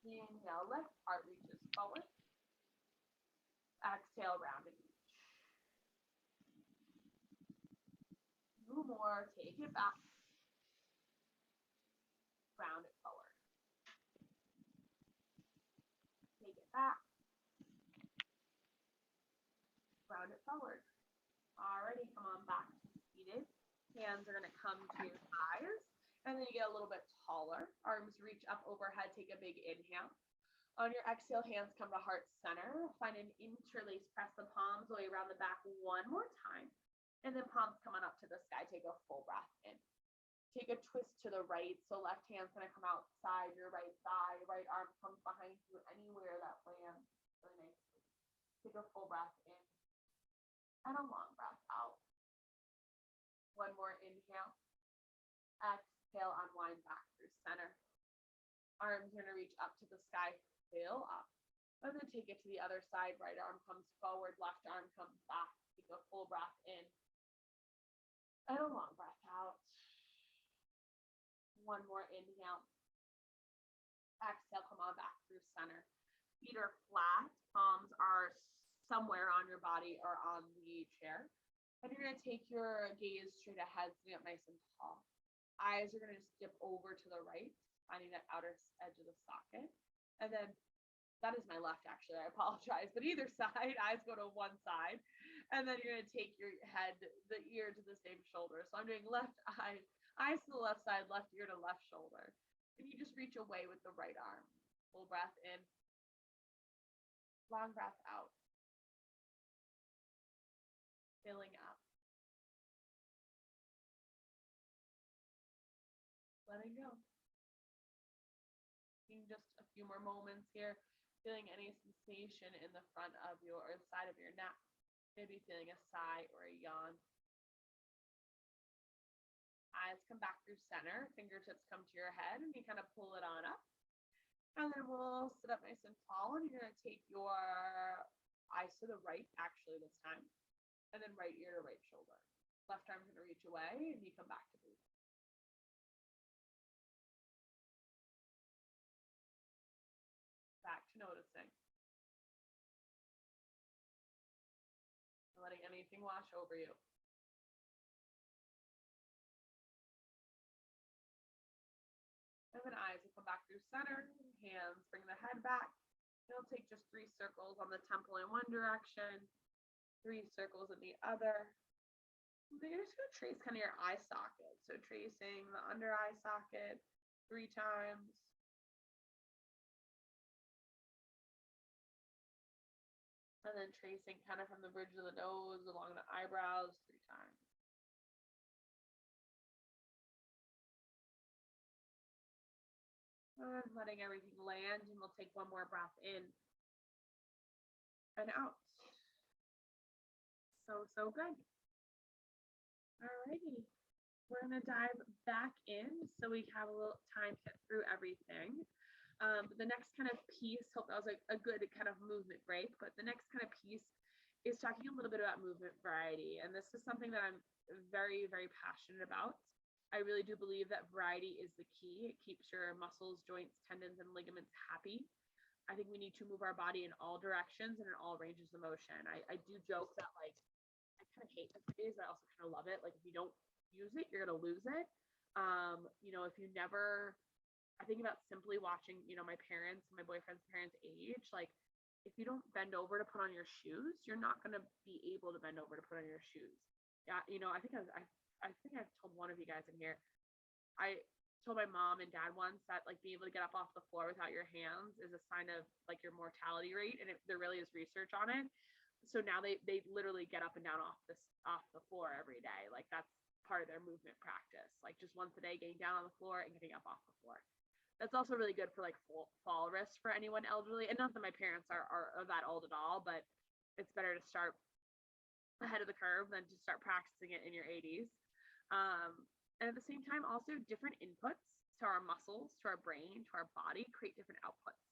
Inhale, lift, heart reaches forward. Exhale, round and reach. 2 more, take it back. Round it forward. Take it back. Round it forward. Alrighty, come on back to seated. Hands are going to come to your thighs. And then you get a little bit taller. Arms reach up overhead. Take a big inhale. On your exhale, hands come to heart center. Find an interlace. Press the palms all the way around the back one more time. And then palms come on up to the sky. Take a full breath in. Take a twist to the right. So left hand's going to come outside your right thigh. Right arm comes behind you anywhere that lands. Really nicely. Take a full breath in. And a long breath out. One more inhale. Exhale, unwind back through center. Arms are going to reach up to the sky. Fill up. And then take it to the other side. Right arm comes forward. Left arm comes back. Take a full breath in. And a long breath out. One more inhale. Exhale, come on back through center. Feet are flat. Palms are somewhere on your body or on the chair. And you're going to take your gaze straight ahead, sitting up nice and tall. Eyes are going to just dip over to the right, finding that outer edge of the socket. And then that is my left, actually. I apologize. But either side, eyes go to one side. And then you're going to take your head, the ear to the same shoulder. So I'm doing left eye, eyes to the left side, left ear to left shoulder. And you just reach away with the right arm. Full breath in. Long breath out. Filling up. Letting go. Taking just a few more moments here, feeling any sensation in the front of your, or the side of your neck. Maybe feeling a sigh or a yawn. Eyes come back through center, fingertips come to your head, and you kind of pull it on up. And then we'll sit up nice and tall, and you're going to take your eyes to the right, actually, this time. And then right ear to right shoulder. Left arm's going to reach away, and you come back to breathe. Back to noticing. Letting anything wash over you. And then eyes will come back through center. Hands bring the head back. You'll take just 3 circles on the temple in one direction, 3 circles in the other. Then you're just going to trace kind of your eye socket. So tracing the under eye socket 3 times. And then tracing kind of from the bridge of the nose along the eyebrows 3 times. And letting everything land, and we'll take one more breath in and out. So good. Alrighty. We're going to dive back in so we have a little time to get through everything. The next kind of piece, hope that was a good kind of movement break, but the next kind of piece is talking a little bit about movement variety. And this is something that I'm very, very passionate about. I really do believe that variety is the key. It keeps your muscles, joints, tendons, and ligaments happy. I think we need to move our body in all directions and in all ranges of motion. I do joke that like I kind of hate this phase, but I also kind of love it. Like if you don't use it, you're gonna lose it. If you never, I think about simply watching, my parents, my boyfriend's parents age. Like if you don't bend over to put on your shoes, you're not gonna be able to bend over to put on your shoes. Yeah, I think I've told one of you guys in here. I told my mom and dad once that like being able to get up off the floor without your hands is a sign of like your mortality rate, and there really is research on it. So now they literally get up and down off the floor every day. Like that's part of their movement practice. Like just once a day, getting down on the floor and getting up off the floor. That's also really good for like fall risk for anyone elderly. And not that my parents are that old at all, but it's better to start ahead of the curve than to start practicing it in your 80s. And at the same time, also different inputs to our muscles, to our brain, to our body create different outputs.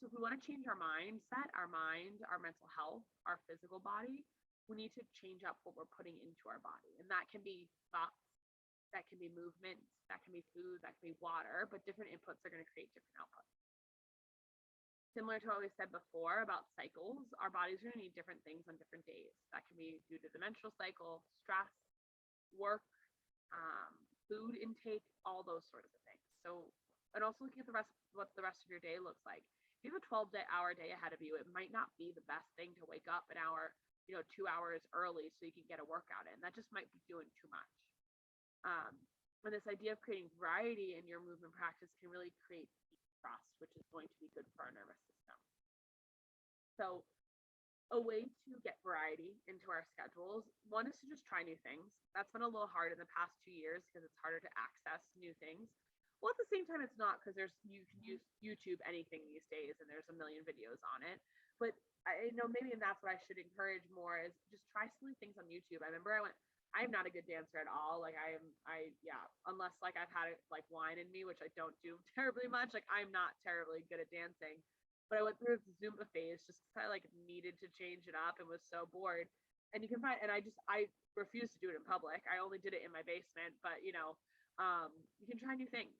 So if we want to change our mindset, our mind, our mental health, our physical body, we need to change up what we're putting into our body. And that can be thoughts, that can be movement, that can be food, that can be water, but different inputs are going to create different outputs. Similar to what we said before about cycles, our bodies are going to need different things on different days. That can be due to the menstrual cycle, stress, work, food intake, all those sorts of things. So, and also looking at what the rest of your day looks like. If you have a 12-hour day ahead of you, it might not be the best thing to wake up an hour, 2 hours early so you can get a workout in. That just might be doing too much. And this idea of creating variety in your movement practice can really create trust, which is going to be good for our nervous system. So a way to get variety into our schedules, one is to just try new things. That's been a little hard in the past 2 years because it's harder to access new things. Well, at the same time, it's not, because you can use YouTube anything these days and there's a million videos on it. But maybe that's what I should encourage more is just try some things on YouTube. I remember I'm not a good dancer at all. Like unless like I've had like wine in me, which I don't do terribly much. Like I'm not terribly good at dancing. But I went through a Zumba phase just because I like needed to change it up and was so bored. And you can find, and I refused to do it in public. I only did it in my basement, but you can try new things.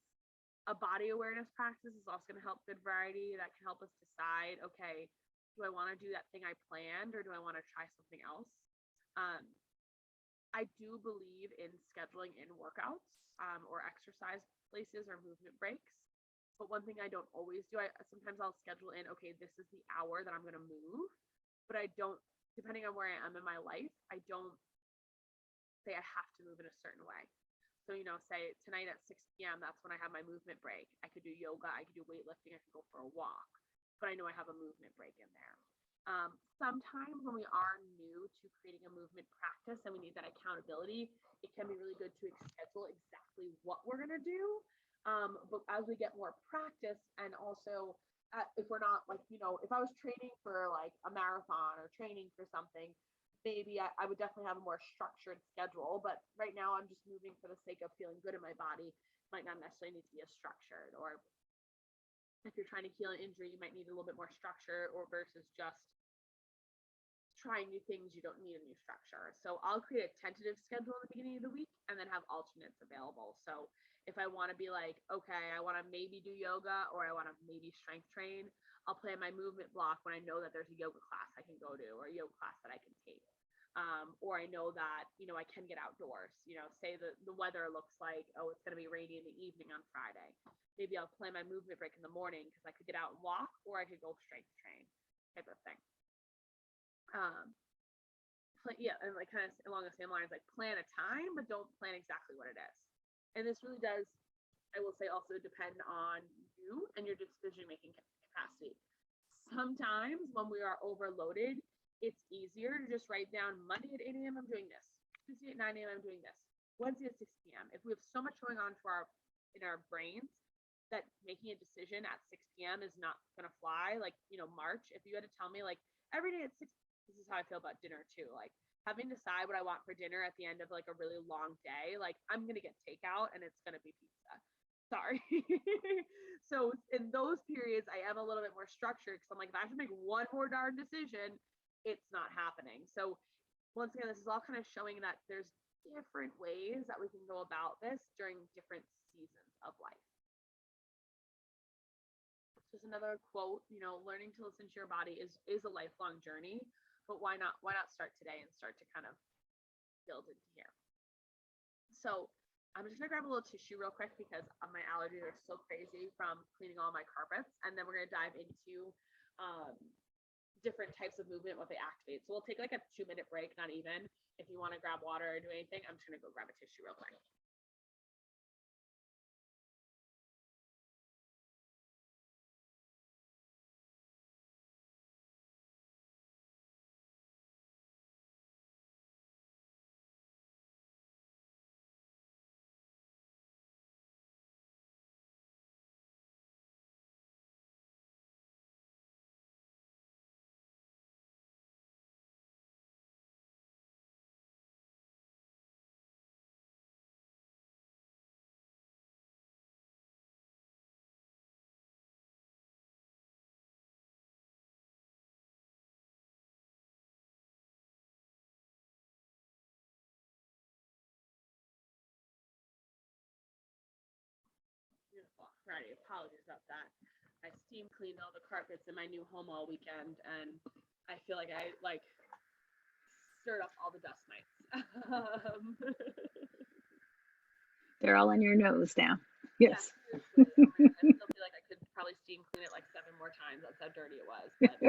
A body awareness practice is also going to help good variety. That can help us decide, okay, do I want to do that thing I planned or do I want to try something else? I do believe in scheduling in workouts or exercise places or movement breaks. But one thing I don't always do, sometimes I'll schedule in, okay, this is the hour that I'm going to move, but I don't, depending on where I am in my life, I don't say I have to move in a certain way. So, say tonight at 6 p.m., that's when I have my movement break. I could do yoga, I could do weightlifting, I could go for a walk, but I know I have a movement break in there. Sometimes when we are new to creating a movement practice and we need that accountability, it can be really good to schedule exactly what we're going to do. But as we get more practice, and also if we're not like, if I was training for like a marathon or training for something, maybe I would definitely have a more structured schedule. But right now I'm just moving for the sake of feeling good in my body. It might not necessarily need to be as structured. Or if you're trying to heal an injury, you might need a little bit more structure, or versus just trying new things, you don't need a new structure. So I'll create a tentative schedule at the beginning of the week and then have alternates available. So if I want to be like, okay, I want to maybe do yoga or I want to maybe strength train, I'll plan my movement block when I know that there's a yoga class I can go to or a yoga class that I can take. Or I know that, I can get outdoors, say the weather looks like, oh, it's going to be rainy in the evening on Friday. Maybe I'll plan my movement break in the morning because I could get out and walk, or I could go strength train type of thing. And like kind of along the same lines, like plan a time, but don't plan exactly what it is. And this really does, I will say, also depend on you and your decision-making capacity. Sometimes when we are overloaded, it's easier to just write down Monday at 8 a.m. I'm doing this. Tuesday at 9 a.m. I'm doing this. Wednesday at 6 p.m. If we have so much going on in our brains that making a decision at 6 p.m. is not going to fly. Like, March, if you had to tell me like every day at 6, this is how I feel about dinner too. Like having to decide what I want for dinner at the end of like a really long day, like I'm going to get takeout and it's going to be pizza. Sorry. So in those periods, I am a little bit more structured because I'm like, if I have to make one more darn decision, it's not happening. So once again, this is all kind of showing that there's different ways that we can go about this during different seasons of life. Just another quote, learning to listen to your body is a lifelong journey, but why not start today and start to kind of build into here. So I'm just gonna grab a little tissue real quick because my allergies are so crazy from cleaning all my carpets, and then we're gonna dive into different types of movement, what they activate. So we'll take like a 2-minute break, not even. If you want to grab water or do anything, I'm just gonna go grab a tissue real quick. Beautiful. Alrighty, apologies about that. I steam cleaned all the carpets in my new home all weekend, and I feel like I stirred up all the dust mites. They're all on your nose now. Yeah, Yes. seriously. Oh my gosh, I still feel like I could probably steam clean it like 7 more times. That's how dirty it was. But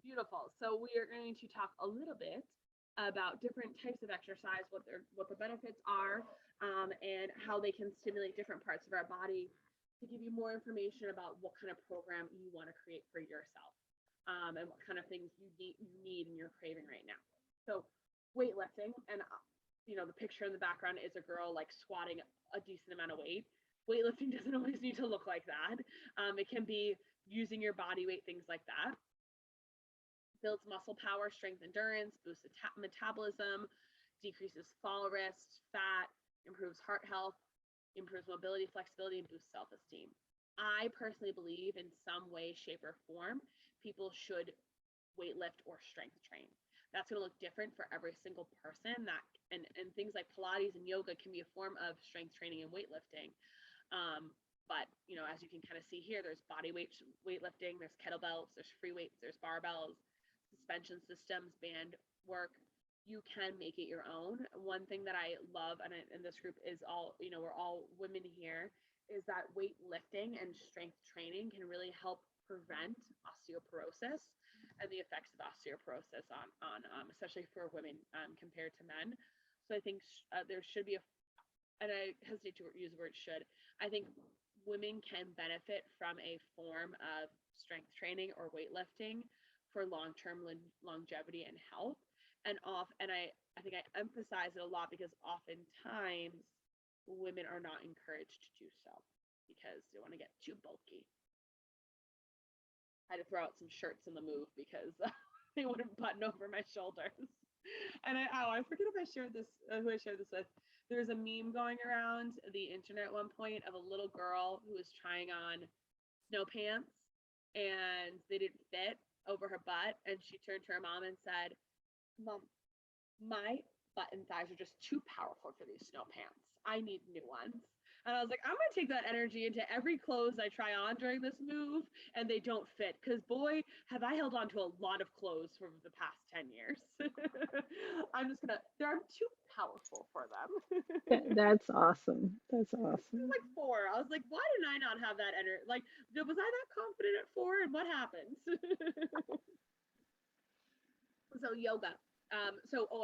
beautiful. So we are going to talk a little bit about different types of exercise, what the benefits are, and how they can stimulate different parts of our body to give you more information about what kind of program you want to create for yourself, and what kind of things you need and you're craving right now. So weightlifting, and the picture in the background is a girl like squatting a decent amount of weight. Weightlifting doesn't always need to look like that. It can be using your body weight, things like that. Builds muscle power, strength, endurance, boosts metabolism, decreases fall risk, fat, improves heart health, improves mobility, flexibility, and boosts self-esteem. I personally believe in some way, shape, or form, people should weightlift or strength train. That's going to look different for every single person. And things like Pilates and yoga can be a form of strength training and weightlifting. But as you can kind of see here, there's body weight weightlifting, there's kettlebells, there's free weights, there's barbells, suspension systems, band work. You can make it your own. One thing that I love, and in this group is all, we're all women here, is that weightlifting and strength training can really help prevent osteoporosis and the effects of osteoporosis on especially for women compared to men. So I think there should be and I hesitate to use the word should. I think women can benefit from a form of strength training or weightlifting for long-term longevity and health. And I think I emphasize it a lot because oftentimes women are not encouraged to do so because they want to get too bulky. I had to throw out some shirts in the move because they wouldn't button over my shoulders. And I forget if I shared this, who I shared this with. There's a meme going around the internet at one point of a little girl who was trying on snow pants and they didn't fit over her butt. And she turned to her mom and said, "Mom, my button thighs are just too powerful for these snow pants. I need new ones." And I was like, I'm going to take that energy into every clothes I try on during this move and they don't fit. Because boy, have I held on to a lot of clothes from the past 10 years. I'm just going to, they're too powerful for them. That's awesome. That's I was awesome. like 4. I was like, why did I not have that energy? Like, was I that confident at 4 and what happened? So yoga. And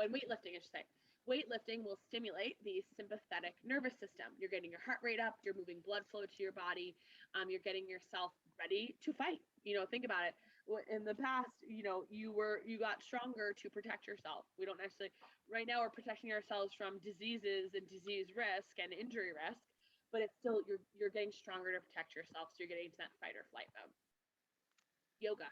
weightlifting, I should say. Weightlifting will stimulate the sympathetic nervous system. You're getting your heart rate up, you're moving blood flow to your body, you're getting yourself ready to fight. Think about it. In the past, you got stronger to protect yourself. We don't necessarily, right now we're protecting ourselves from diseases and disease risk and injury risk, but it's still, you're getting stronger to protect yourself, so you're getting into that fight or flight mode. Yoga.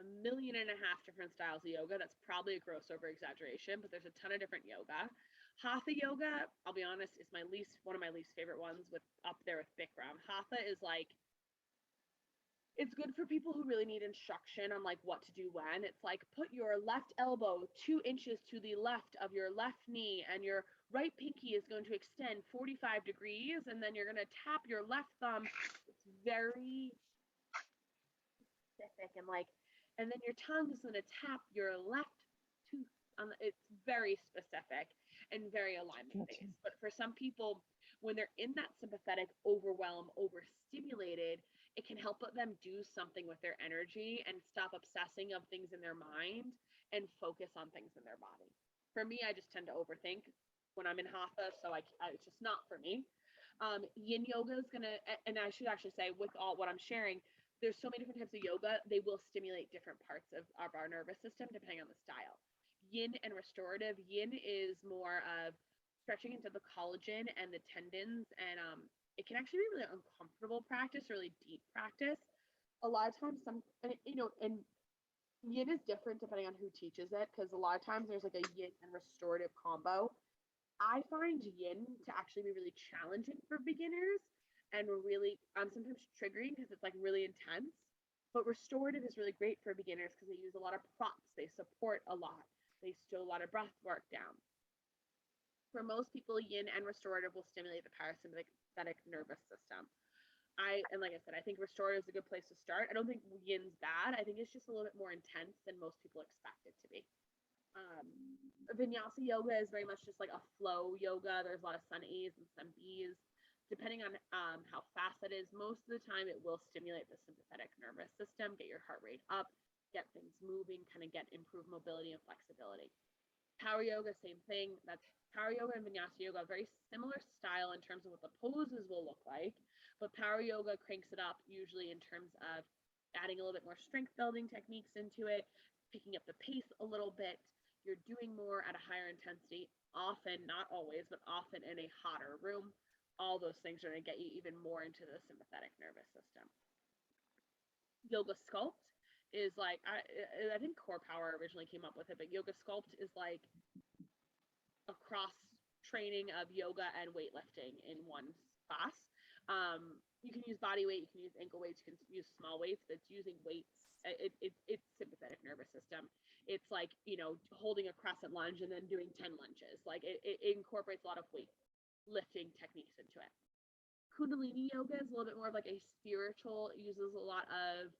1.5 million different styles of yoga. That's probably a gross over exaggeration, but there's a ton of different yoga. Hatha yoga, I'll be honest, is one of my least favorite ones, with up there with Bikram. Hatha is like, It's good for people who really need instruction on like what to do when. It's like put your left elbow 2 inches to the left of your left knee, and your right pinky is going to extend 45 degrees, and then you're going to tap your left thumb. It's very specific, and like, and then your tongue is going to tap your left tooth on it's very specific and very alignment Gotcha. based. But for some people, when they're in that sympathetic overwhelm, overstimulated, it can help them do something with their energy and stop obsessing of things in their mind and focus on things in their body. For me, I just tend to overthink when I'm in hatha, so it's just not for me. Yin yoga is gonna, and I should actually say, with all what I'm sharing, there's so many different types of yoga. They will stimulate different parts of our nervous system depending on the style. Yin and restorative. Yin is more of stretching into the collagen and the tendons, and it can actually be really uncomfortable practice, really deep practice. A lot of times, and yin is different depending on who teaches it, because a lot of times there's like a yin and restorative combo. I find yin to actually be really challenging for beginners and really sometimes triggering because it's like really intense. But restorative is really great for beginners because they use a lot of props, they support a lot, they still a lot of breath work down. For most people, yin and restorative will stimulate the parasympathetic nervous system. And like I said, I think restorative is a good place to start. I don't think yin's bad. I think it's just a little bit more intense than most people expect it to be. Um, Vinyasa yoga is very much just like a flow yoga. There's a lot of sun A's and sun B's. Depending on how fast it is, most of the time it will stimulate the sympathetic nervous system, get your heart rate up, get things moving, kind of get improved mobility and flexibility. Power yoga, same thing. That's power yoga and vinyasa yoga, very similar style in terms of what the poses will look like, but power yoga cranks it up usually in terms of adding a little bit more strength building techniques into it, picking up the pace a little bit. You're doing more at a higher intensity, often, not always, but often in a hotter room. All those things are going to get you even more into the sympathetic nervous system. Yoga sculpt is like I think Core Power originally came up with it, but yoga sculpt is like a cross training of yoga and weightlifting in one class. You can use body weight, you can use ankle weights, you can use small weights, but it's using weights. It's sympathetic nervous system. It's like, holding a crescent lunge and then doing 10 lunges. Like it incorporates a lot of weight lifting techniques into it. Kundalini yoga is a little bit more of like a spiritual, it uses a lot of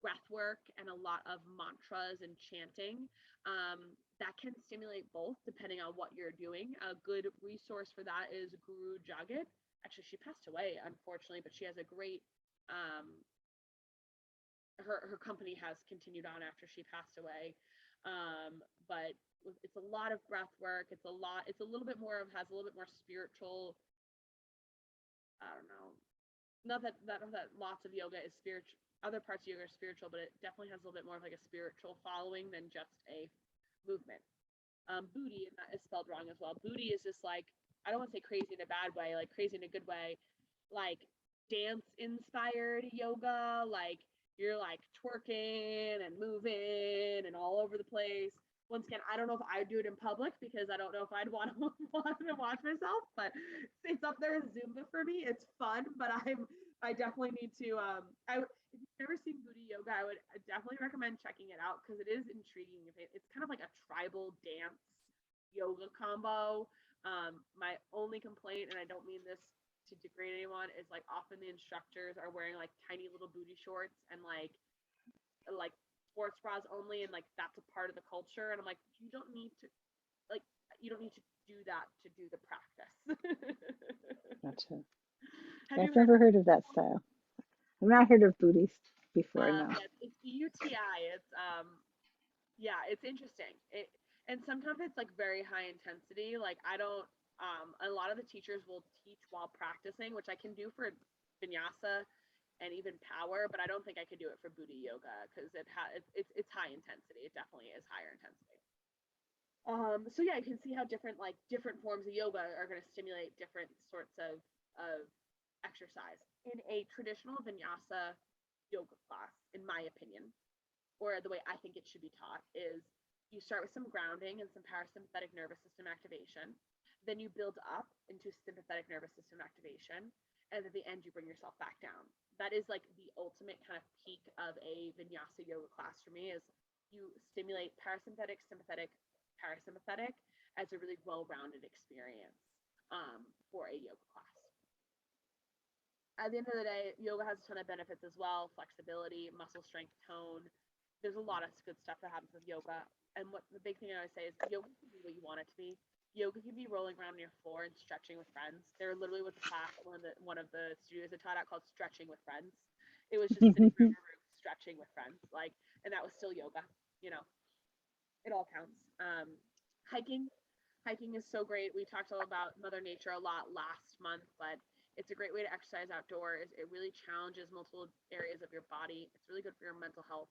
breath work and a lot of mantras and chanting. That can stimulate both depending on what you're doing. A good resource for that is Guru Jagat. Actually, she passed away, unfortunately, but she has a great, her company has continued on after she passed away. But it's a lot of breath work. It's a little bit more has a little bit more spiritual, I don't know, not that lots of yoga is spiritual, other parts of yoga are spiritual, but it definitely has a little bit more of like a spiritual following than just a movement. Booty, and that is spelled wrong as well. Booty is just like, I don't want to say crazy in a bad way, like crazy in a good way, like dance inspired yoga, like you're like twerking and moving and all over the place. Once again, I don't know if I'd do it in public because I don't know if I'd want to watch myself, but it's up there as Zumba for me. It's fun, but I definitely need to. If you've never seen booty yoga, I would definitely recommend checking it out because it is intriguing. It's kind of like a tribal dance yoga combo. My only complaint, and I don't mean this to degrade anyone, is like often the instructors are wearing like tiny little booty shorts and like sports bras only, and like that's a part of the culture. And I'm like, you don't need to do that to do the practice. Gotcha. Have Yeah, you I've heard never heard of that style. I've not heard of booties before, no. yeah, it's UTI. Yeah, it's interesting. And sometimes it's like very high intensity. Like I don't a lot of the teachers will teach while practicing, which I can do for vinyasa and even power, but I don't think I could do it for booty yoga because it's high intensity. It definitely is higher intensity. So yeah, you can see how different forms of yoga are going to stimulate different sorts of exercise. In a traditional vinyasa yoga class, in my opinion, or the way I think it should be taught, is you start with some grounding and some parasympathetic nervous system activation. Then you build up into sympathetic nervous system activation. and at the end you bring yourself back down. That is like the ultimate kind of peak of a vinyasa yoga class for me, is you stimulate parasympathetic, sympathetic, parasympathetic as a really well-rounded experience for a yoga class. At the end of the day, yoga has a ton of benefits as well: flexibility, muscle strength, tone. There's a lot of good stuff that happens with yoga. And what the big thing I always say is yoga can be what you want it to be. Yoga can be rolling around on your floor and stretching with friends. There literally was a class at one of the studios I taught at called Stretching with Friends. It was just sitting in a room stretching with friends, like, and that was still yoga. You know, it all counts. Hiking, hiking is so great. We talked about Mother Nature a lot last month, but it's a great way to exercise outdoors. It really challenges multiple areas of your body. It's really good for your mental health.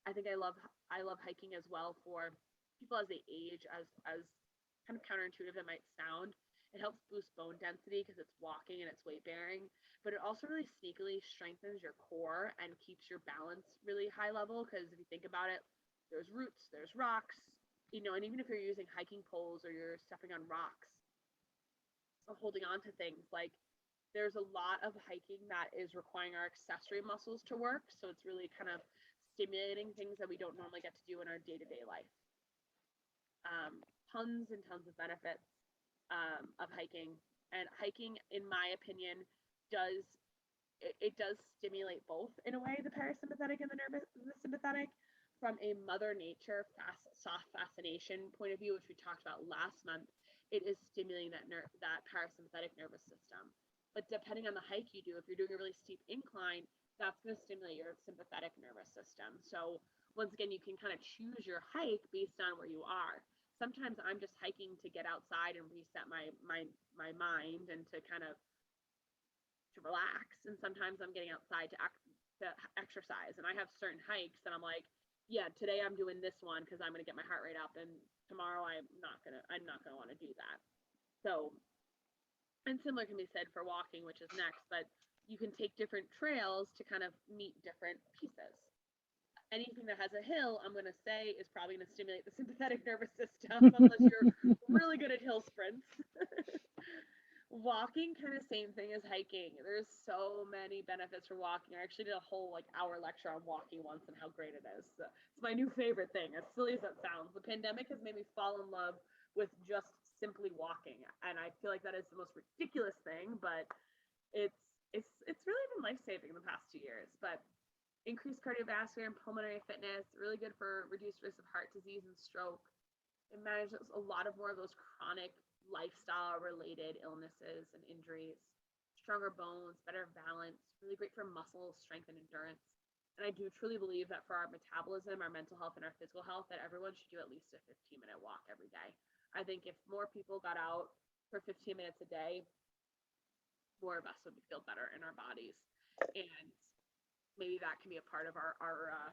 I love hiking as well for people as they age, as kind of counterintuitive it might sound. It helps boost bone density because it's walking and it's weight bearing, but it also really sneakily strengthens your core and keeps your balance really high level. Because if you think about it, there's roots, there's rocks, and even if you're using hiking poles or you're stepping on rocks, or holding on to things, like, there's a lot of hiking that is requiring our accessory muscles to work. So it's really kind of stimulating things that we don't normally get to do in our day-to-day life. Tons and tons of benefits of hiking. And hiking, in my opinion, does it does stimulate both in a way, the parasympathetic and the sympathetic, from a Mother Nature soft fascination point of view, which we talked about last month. It is stimulating that parasympathetic nervous system. But depending on the hike you do, if you're doing a really steep incline, that's going to stimulate your sympathetic nervous system. So once again, you can kind of choose your hike based on where you are. Sometimes I'm just hiking to get outside and reset my mind and to kind of to relax. And sometimes I'm getting outside to exercise. And I have certain hikes that I'm like, yeah, today I'm doing this one because I'm going to get my heart rate up, and tomorrow I'm not gonna want to do that. So, and similar can be said for walking, which is next, but you can take different trails to kind of meet different pieces. Anything that has a hill, I'm going to say, is probably going to stimulate the sympathetic nervous system unless you're really good at hill sprints. Walking, kind of same thing as hiking. There's so many benefits for walking. I actually did a whole hour lecture on walking once and how great it is. So it's my new favorite thing, as silly as that sounds. The pandemic has made me fall in love with just simply walking, and I feel like that is the most ridiculous thing, but it's it's really been life-saving in the past 2 years. But increased cardiovascular and pulmonary fitness, really good for reduced risk of heart disease and stroke. It manages a lot of more of those chronic lifestyle related illnesses and injuries. Stronger bones, better balance, really great for muscle strength and endurance. And I do truly believe that for our metabolism, our mental health, and our physical health, that everyone should do at least a 15-minute walk every day. I think if more people got out for 15 minutes a day, more of us would feel better in our bodies. And maybe that can be a part of our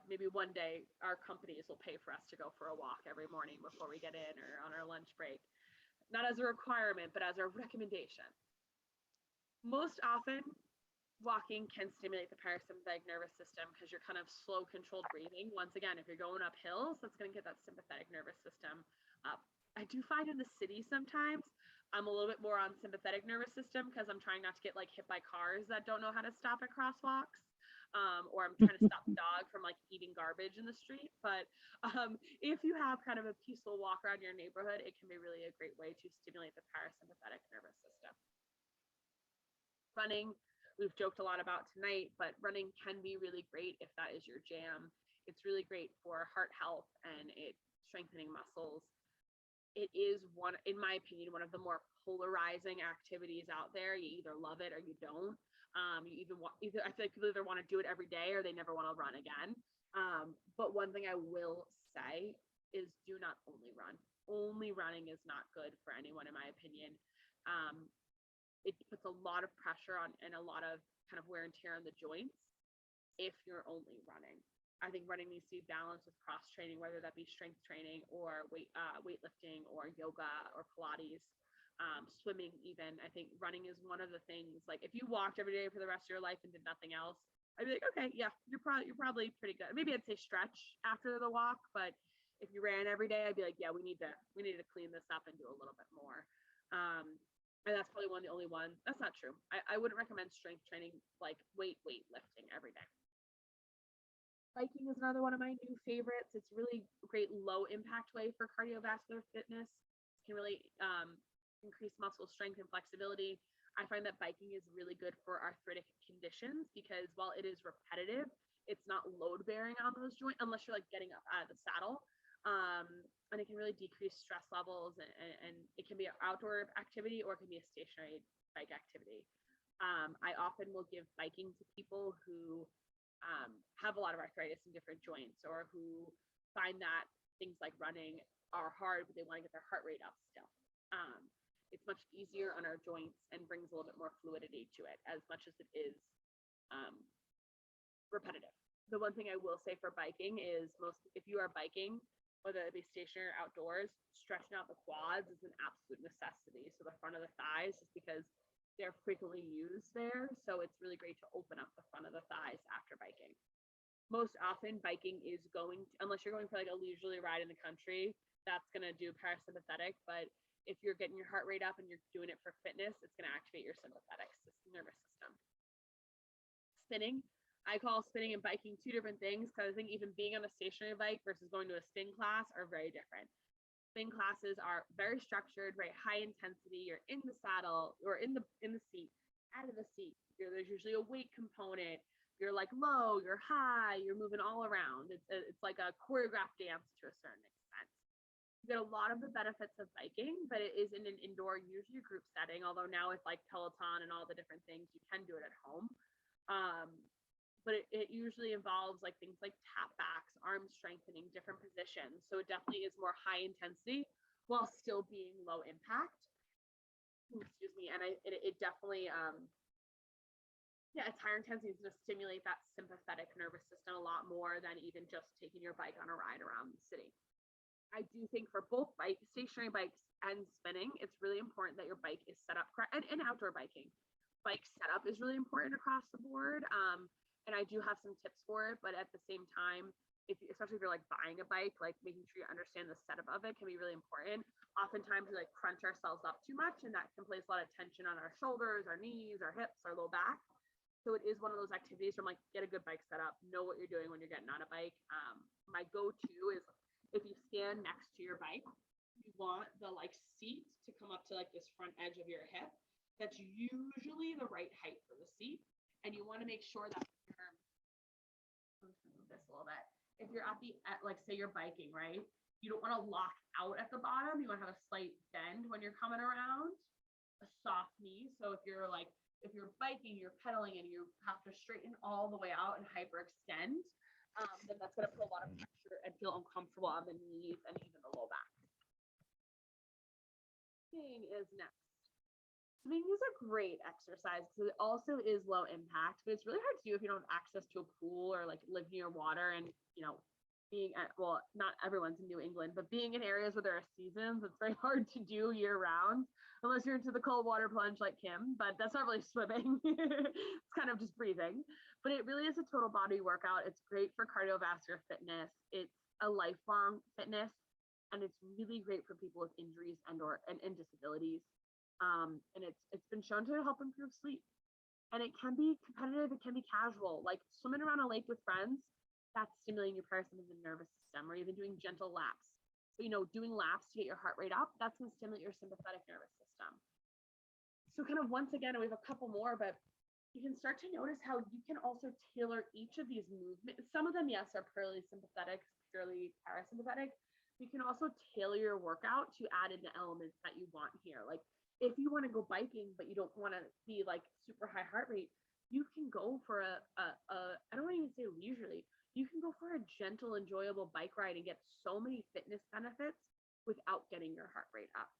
maybe one day our companies will pay for us to go for a walk every morning before we get in or on our lunch break. Not as a requirement, but as a recommendation. Most often, walking can stimulate the parasympathetic nervous system because you're kind of slow, controlled breathing. Once again, if you're going up hills, that's going to get that sympathetic nervous system up. I do find in the city sometimes I'm a little bit more on sympathetic nervous system because I'm trying not to get hit by cars that don't know how to stop at crosswalks. Or I'm trying to stop the dog from eating garbage in the street. But if you have kind of a peaceful walk around your neighborhood, it can be really a great way to stimulate the parasympathetic nervous system. Running, we've joked a lot about tonight, but running can be really great if that is your jam. It's really great for heart health and it strengthening muscles. It is in my opinion, one of the more polarizing activities out there. You either love it or you don't. I feel like people either want to do it every day or they never want to run again. But one thing I will say is do not only run. Only running is not good for anyone, in my opinion. It puts a lot of pressure on and a lot of kind of wear and tear on the joints if you're only running. I think running needs to be balanced with cross training, whether that be strength training or weightlifting or yoga or Pilates. Swimming even. I think running is one of the things, if you walked every day for the rest of your life and did nothing else, I'd be like, okay, yeah, you're probably pretty good. Maybe I'd say stretch after the walk, but if you ran every day, I'd be like, yeah, we need to clean this up and do a little bit more. And that's probably one of the only ones. That's not true. I wouldn't recommend strength training like weightlifting every day. Biking is another one of my new favorites. It's really great low impact way for cardiovascular fitness. It can really increase muscle strength and flexibility. I find that biking is really good for arthritic conditions because while it is repetitive, it's not load bearing on those joints unless you're like getting up out of the saddle. And it can really decrease stress levels, and it can be an outdoor activity or it can be a stationary bike activity. I often will give biking to people who have a lot of arthritis in different joints or who find that things like running are hard, but they want to get their heart rate up still. It's much easier on our joints and brings a little bit more fluidity to it as much as it is repetitive. The one thing I will say for biking is if you are biking, whether it be stationary or outdoors, stretching out the quads is an absolute necessity. So the front of the thighs, just because they're frequently used there. So it's really great to open up the front of the thighs after biking. Most often biking is unless you're going for like a leisurely ride in the country, that's going to do parasympathetic. But if you're getting your heart rate up and you're doing it for fitness, it's going to activate your sympathetic nervous system. Spinning. I call spinning and biking two different things because I think even being on a stationary bike versus going to a spin class are very different. Spin classes are very structured, very high intensity. You're in the saddle or in the seat, out of the seat. There's usually a weight component. You're like low, you're high, you're moving all around. It's like a choreographed dance to a certain extent. You get a lot of the benefits of biking, but it is in an indoor, usually group setting. Although now with like Peloton and all the different things, you can do it at home. But it usually involves like things like tap backs, arm strengthening, different positions. So it definitely is more high intensity while still being low impact. Excuse me. And it definitely, it's higher intensity. It's going to stimulate that sympathetic nervous system a lot more than even just taking your bike on a ride around the city. I do think for both stationary bikes and spinning, it's really important that your bike is set up correct, and outdoor biking. Bike setup is really important across the board. And I do have some tips for it, but at the same time, especially if you're like buying a bike, like making sure you understand the setup of it can be really important. Oftentimes we like crunch ourselves up too much, and that can place a lot of tension on our shoulders, our knees, our hips, our low back. So it is one of those activities where I'm like, get a good bike setup, know what you're doing when you're getting on a bike. My go-to is if you stand next to your bike, you want the like seat to come up to like this front edge of your hip. That's usually the right height for the seat. And you want to make sure that this a little bit. If you're like say you're biking, right? You don't want to lock out at the bottom. You want to have a slight bend when you're coming around, a soft knee. So if you're biking, you're pedaling and you have to straighten all the way out and hyperextend, then that's going to put a lot of pressure and feel uncomfortable on the knees and even the low back. Swimming is next. Swimming is a great exercise because it also is low impact, but it's really hard to do if you don't have access to a pool or like live near water. And being not everyone's in New England, but being in areas where there are seasons, it's very hard to do year round unless you're into the cold water plunge like Kim. But that's not really swimming. It's kind of just breathing. But it really is a total body workout. It's great for cardiovascular fitness. It's a lifelong fitness, and it's really great for people with injuries and disabilities. And it's been shown to help improve sleep. And it can be competitive, it can be casual, like swimming around a lake with friends, that's stimulating your parasympathetic nervous system, or even doing gentle laps. So, doing laps to get your heart rate up, that's going to stimulate your sympathetic nervous system. So kind of once again, we have a couple more, but you can start to notice how you can also tailor each of these movements. Some of them, yes, are purely sympathetic, purely parasympathetic. You can also tailor your workout to add in the elements that you want here. Like if you want to go biking, but you don't want to be like super high heart rate, you can go for I don't want to even say leisurely, you can go for a gentle, enjoyable bike ride and get so many fitness benefits without getting your heart rate up.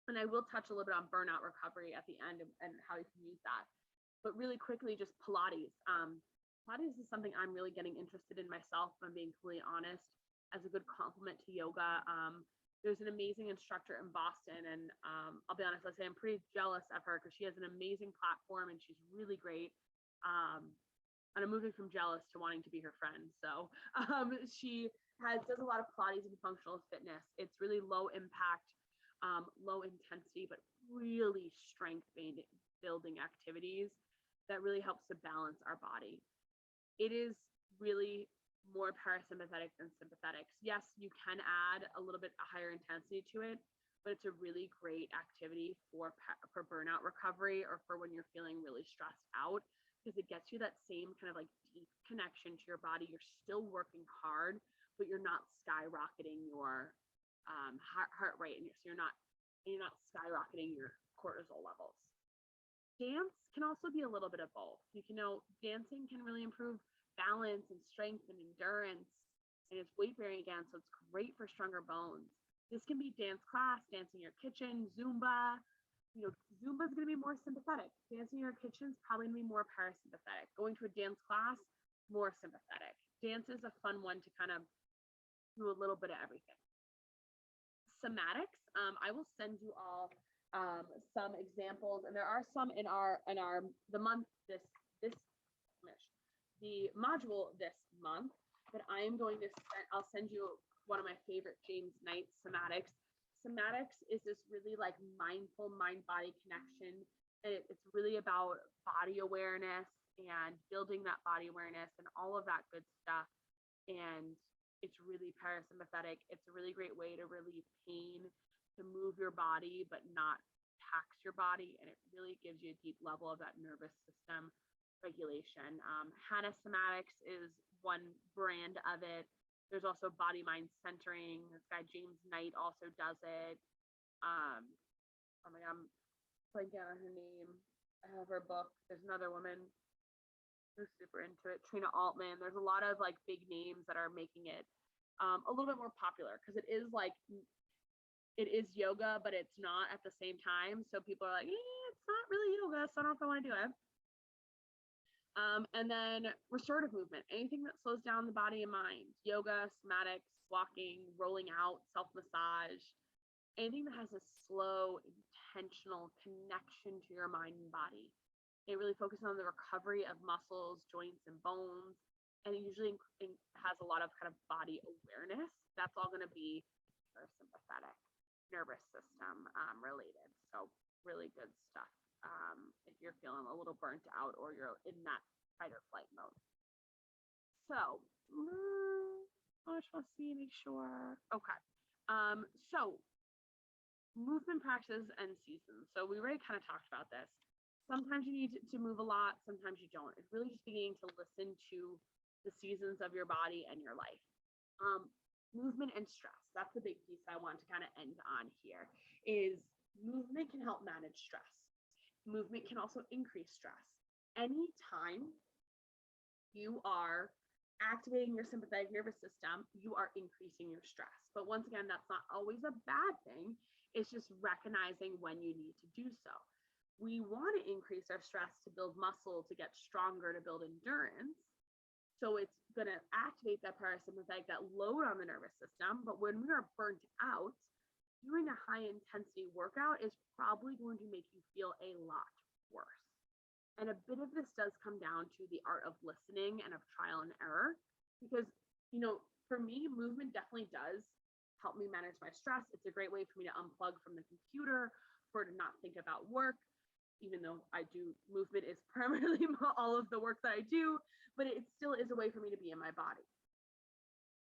And I will touch a little bit on burnout recovery at the end and how you can use that. But really quickly, just Pilates. Pilates is something I'm really getting interested in myself, if I'm being completely honest, as a good complement to yoga. There's an amazing instructor in Boston, and I'll be honest, I'll say I'm pretty jealous of her because she has an amazing platform and she's really great. And I'm moving from jealous to wanting to be her friend. So she does a lot of Pilates and functional fitness. It's really low impact. low intensity, but really strength building activities that really helps to balance our body. It is really more parasympathetic than sympathetic. Yes, you can add a little bit higher intensity to it, but it's a really great activity for burnout recovery or for when you're feeling really stressed out, because it gets you that same kind of like deep connection to your body. You're still working hard, but you're not skyrocketing your heart rate, and you're not skyrocketing your cortisol levels. Dance can also be a little bit of both. You know, dancing can really improve balance and strength and endurance, and it's weight bearing again, so it's great for stronger bones. This can be dance class, dance in your kitchen, Zumba. You know, Zumba is going to be more sympathetic. Dancing in your kitchen is probably going to be more parasympathetic. Going to a dance class, more sympathetic. Dance is a fun one to kind of do a little bit of everything. Somatics, I will send you all some examples, and there are some in the module this month that I am going to I'll send you one of my favorite James Knight somatics. Somatics is this really like mindful mind-body connection, and it's really about body awareness and building that body awareness and all of that good stuff. And it's really parasympathetic. It's a really great way to relieve pain, to move your body but not tax your body, and it really gives you a deep level of that nervous system regulation. Hana Somatics is one brand of it. There's also body mind centering. This guy James Knight also does it. Oh my God, I'm blanking on her name. I have her book. There's another woman who's super into it, Trina Altman. There's a lot of like big names that are making it a little bit more popular, because it is yoga, but it's not at the same time. So people are like, it's not really yoga, so I don't know if I want to do it. And then restorative movement, anything that slows down the body and mind, yoga, somatics, walking, rolling out, self-massage, anything that has a slow, intentional connection to your mind and body. It really focuses on the recovery of muscles, joints, and bones. And it usually has a lot of kind of body awareness. That's all going to be parasympathetic nervous system related. So really good stuff if you're feeling a little burnt out or you're in that fight or flight mode. So I just want to see, make sure. Okay. So movement practices and seasons. So we already kind of talked about this. Sometimes you need to move a lot, sometimes you don't. It's really just beginning to listen to the seasons of your body and your life. Movement and stress. That's the big piece I want to kind of end on here, is movement can help manage stress. Movement can also increase stress. Anytime you are activating your sympathetic nervous system, you are increasing your stress. But once again, that's not always a bad thing. It's just recognizing when you need to do so. We want to increase our stress to build muscle, to get stronger, to build endurance. So it's going to activate that parasympathetic, that load on the nervous system. But when we are burnt out, doing a high intensity workout is probably going to make you feel a lot worse. And a bit of this does come down to the art of listening and of trial and error, because, you know, for me, movement definitely does help me manage my stress. It's a great way for me to unplug from the computer, for to not think about work, even though movement is primarily all of the work that I do, but it still is a way for me to be in my body.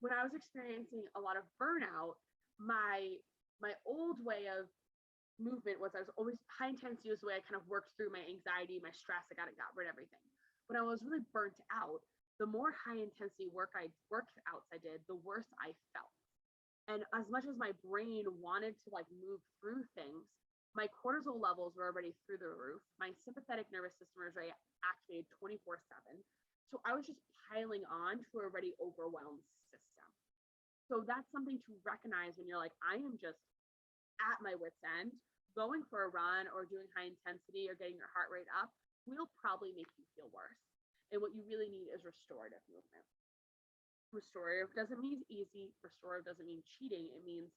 When I was experiencing a lot of burnout, my old way of movement was I was always high intensity was the way I kind of worked through my anxiety, my stress. I got rid of everything. When I was really burnt out, the more high intensity workouts I did, the worse I felt. And as much as my brain wanted to like move through things, my cortisol levels were already through the roof. My sympathetic nervous system was already activated 24/7. So I was just piling on to a already overwhelmed system. So that's something to recognize when you're like, I am just at my wit's end. Going for a run or doing high intensity or getting your heart rate up will probably make you feel worse. And what you really need is restorative movement. Restorative doesn't mean easy. Restorative doesn't mean cheating. It means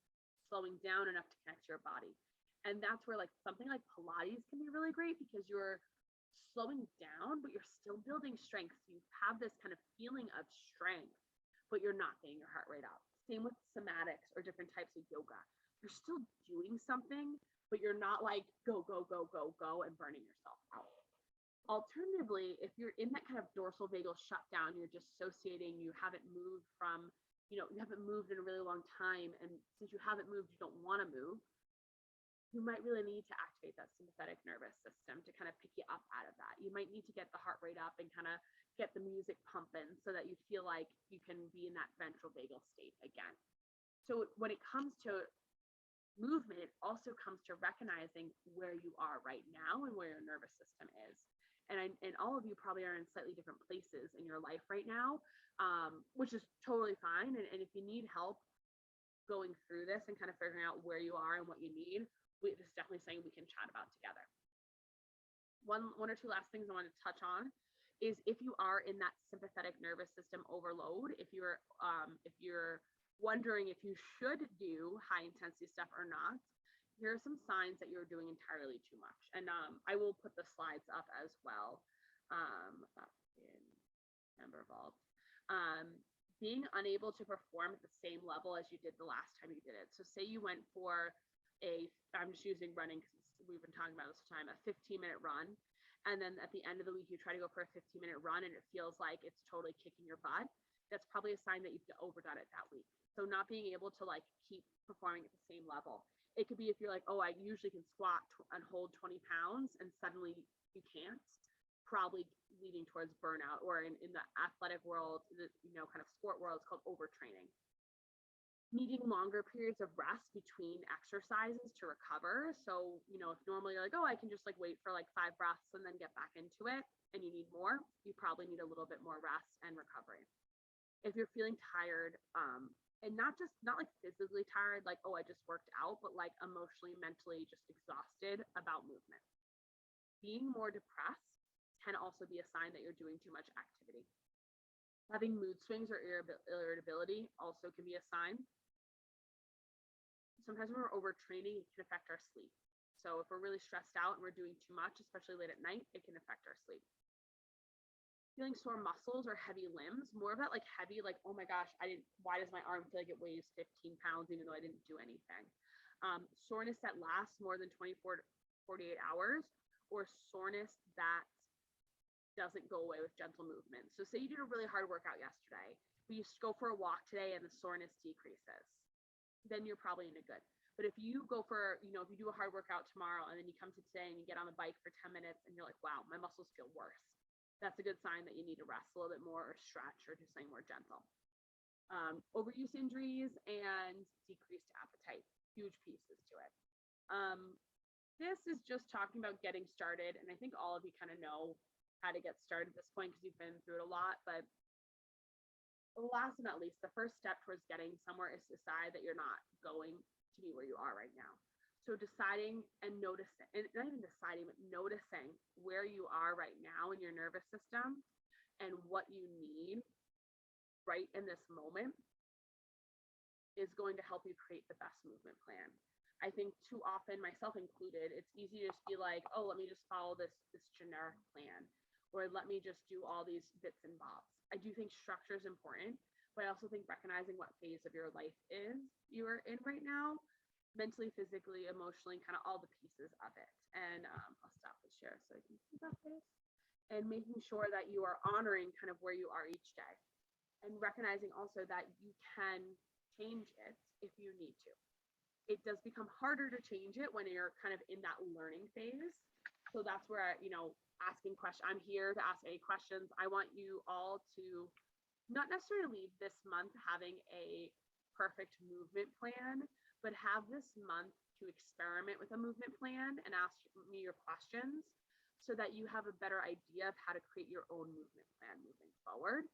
slowing down enough to connect to your body. And that's where like something like Pilates can be really great, because you're slowing down, but you're still building strength. So you have this kind of feeling of strength, but you're not getting your heart rate up. Same with somatics or different types of yoga. you're still doing something, but you're not like go, go, go, go, go and burning yourself out. Alternatively, if you're in that kind of dorsal vagal shutdown, you're dissociating, you haven't moved from, you haven't moved in a really long time. And since you haven't moved, you don't want to move. You might really need to activate that sympathetic nervous system to kind of pick you up out of that. You might need to get the heart rate up and kind of get the music pumping so that you feel like you can be in that ventral vagal state again. So when it comes to movement, it also comes to recognizing where you are right now and where your nervous system is. And all of you probably are in slightly different places in your life right now, which is totally fine. And if you need help going through this and kind of figuring out where you are and what you need, this is definitely something we can chat about together. One or two last things I want to touch on is if you are in that sympathetic nervous system overload, if you're wondering if you should do high intensity stuff or not, here are some signs that you're doing entirely too much. And I will put the slides up as well up in Member Vault. Being unable to perform at the same level as you did the last time you did it. So say you went for I'm just using running because we've been talking about this time, a 15-minute run. And then at the end of the week, you try to go for a 15-minute run and it feels like it's totally kicking your butt. That's probably a sign that you've overdone it that week. So not being able to like keep performing at the same level. It could be if you're like, oh, I usually can squat and hold 20 pounds and suddenly you can't, probably leading towards burnout, or in the athletic world, kind of sport world, it's called overtraining. Needing longer periods of rest between exercises to recover. So, if normally you're like, oh, I can just like wait for like 5 breaths and then get back into it, and you need more, you probably need a little bit more rest and recovery. If you're feeling tired, and not like physically tired, like, oh, I just worked out, but like emotionally, mentally just exhausted about movement. Being more depressed can also be a sign that you're doing too much activity. Having mood swings or irritability also can be a sign. Sometimes when we're overtraining, it can affect our sleep. So if we're really stressed out and we're doing too much, especially late at night, it can affect our sleep. Feeling sore muscles or heavy limbs, more of that like heavy, like, oh my gosh, why does my arm feel like it weighs 15 pounds even though I didn't do anything? Soreness that lasts more than 24 to 48 hours, or soreness that doesn't go away with gentle movement. So say you did a really hard workout yesterday, but you go for a walk today and the soreness decreases, then you're probably in a good. But if you go for, if you do a hard workout tomorrow and then you come to today and you get on the bike for 10 minutes and you're like, wow, my muscles feel worse, that's a good sign that you need to rest a little bit more or stretch or do something more gentle. Overuse injuries and decreased appetite, huge pieces to it. This is just talking about getting started, and I think all of you kind of know how to get started at this point because you've been through it a lot, but last but not least, the first step towards getting somewhere is to decide that you're not going to be where you are right now. So deciding and noticing, and not even deciding, but noticing where you are right now in your nervous system and what you need right in this moment is going to help you create the best movement plan. I think too often, myself included, it's easy to just be like, oh, let me just follow this generic plan, or let me just do all these bits and bobs. I do think structure is important, but I also think recognizing what phase of your life you're in right now, mentally, physically, emotionally, kind of all the pieces of it. And I'll stop the share so I can see that face. And making sure that you are honoring kind of where you are each day, and recognizing also that you can change it if you need to. It does become harder to change it when you're kind of in that learning phase. So that's where, asking questions. I'm here to ask any questions. I want you all to not necessarily leave this month having a perfect movement plan, but have this month to experiment with a movement plan and ask me your questions so that you have a better idea of how to create your own movement plan moving forward,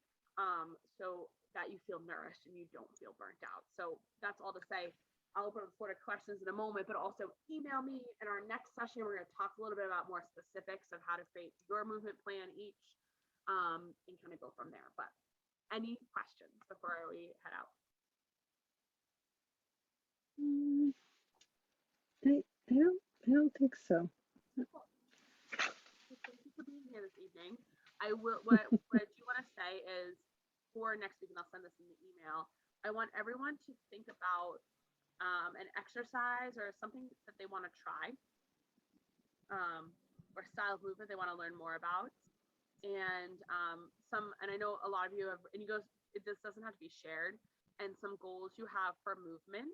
so that you feel nourished and you don't feel burnt out. So that's all to say. I'll open up the floor to questions in a moment, but also email me in our next session. We're going to talk a little bit about more specifics of how to create your movement plan each, and kind of go from there. But any questions before we head out? I don't think so. Cool. Thank you for being here this evening. What I do want to say is for next week, and I'll send this in the email, I want everyone to think about an exercise or something that they want to try, or style of movement they want to learn more about. And and I know a lot of you have, and you go, this doesn't have to be shared, and some goals you have for movement.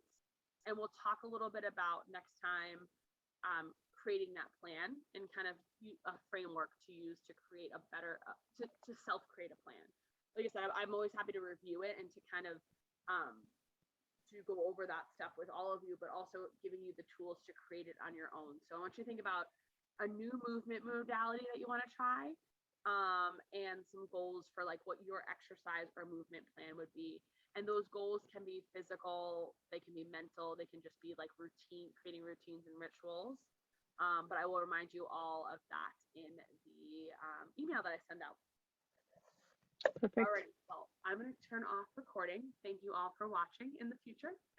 And we'll talk a little bit about next time creating that plan and kind of a framework to use to create a better, to self-create a plan. Like I said, I'm always happy to review it and to kind of to go over that stuff with all of you, but also giving you the tools to create it on your own. So I want you to think about a new movement modality that you want to try, and some goals for like what your exercise or movement plan would be. And those goals can be physical, they can be mental, they can just be like creating routines and rituals. But I will remind you all of that in the email that I send out. Perfect. Alrighty, well, I'm going to turn off recording. Thank you all for watching in the future.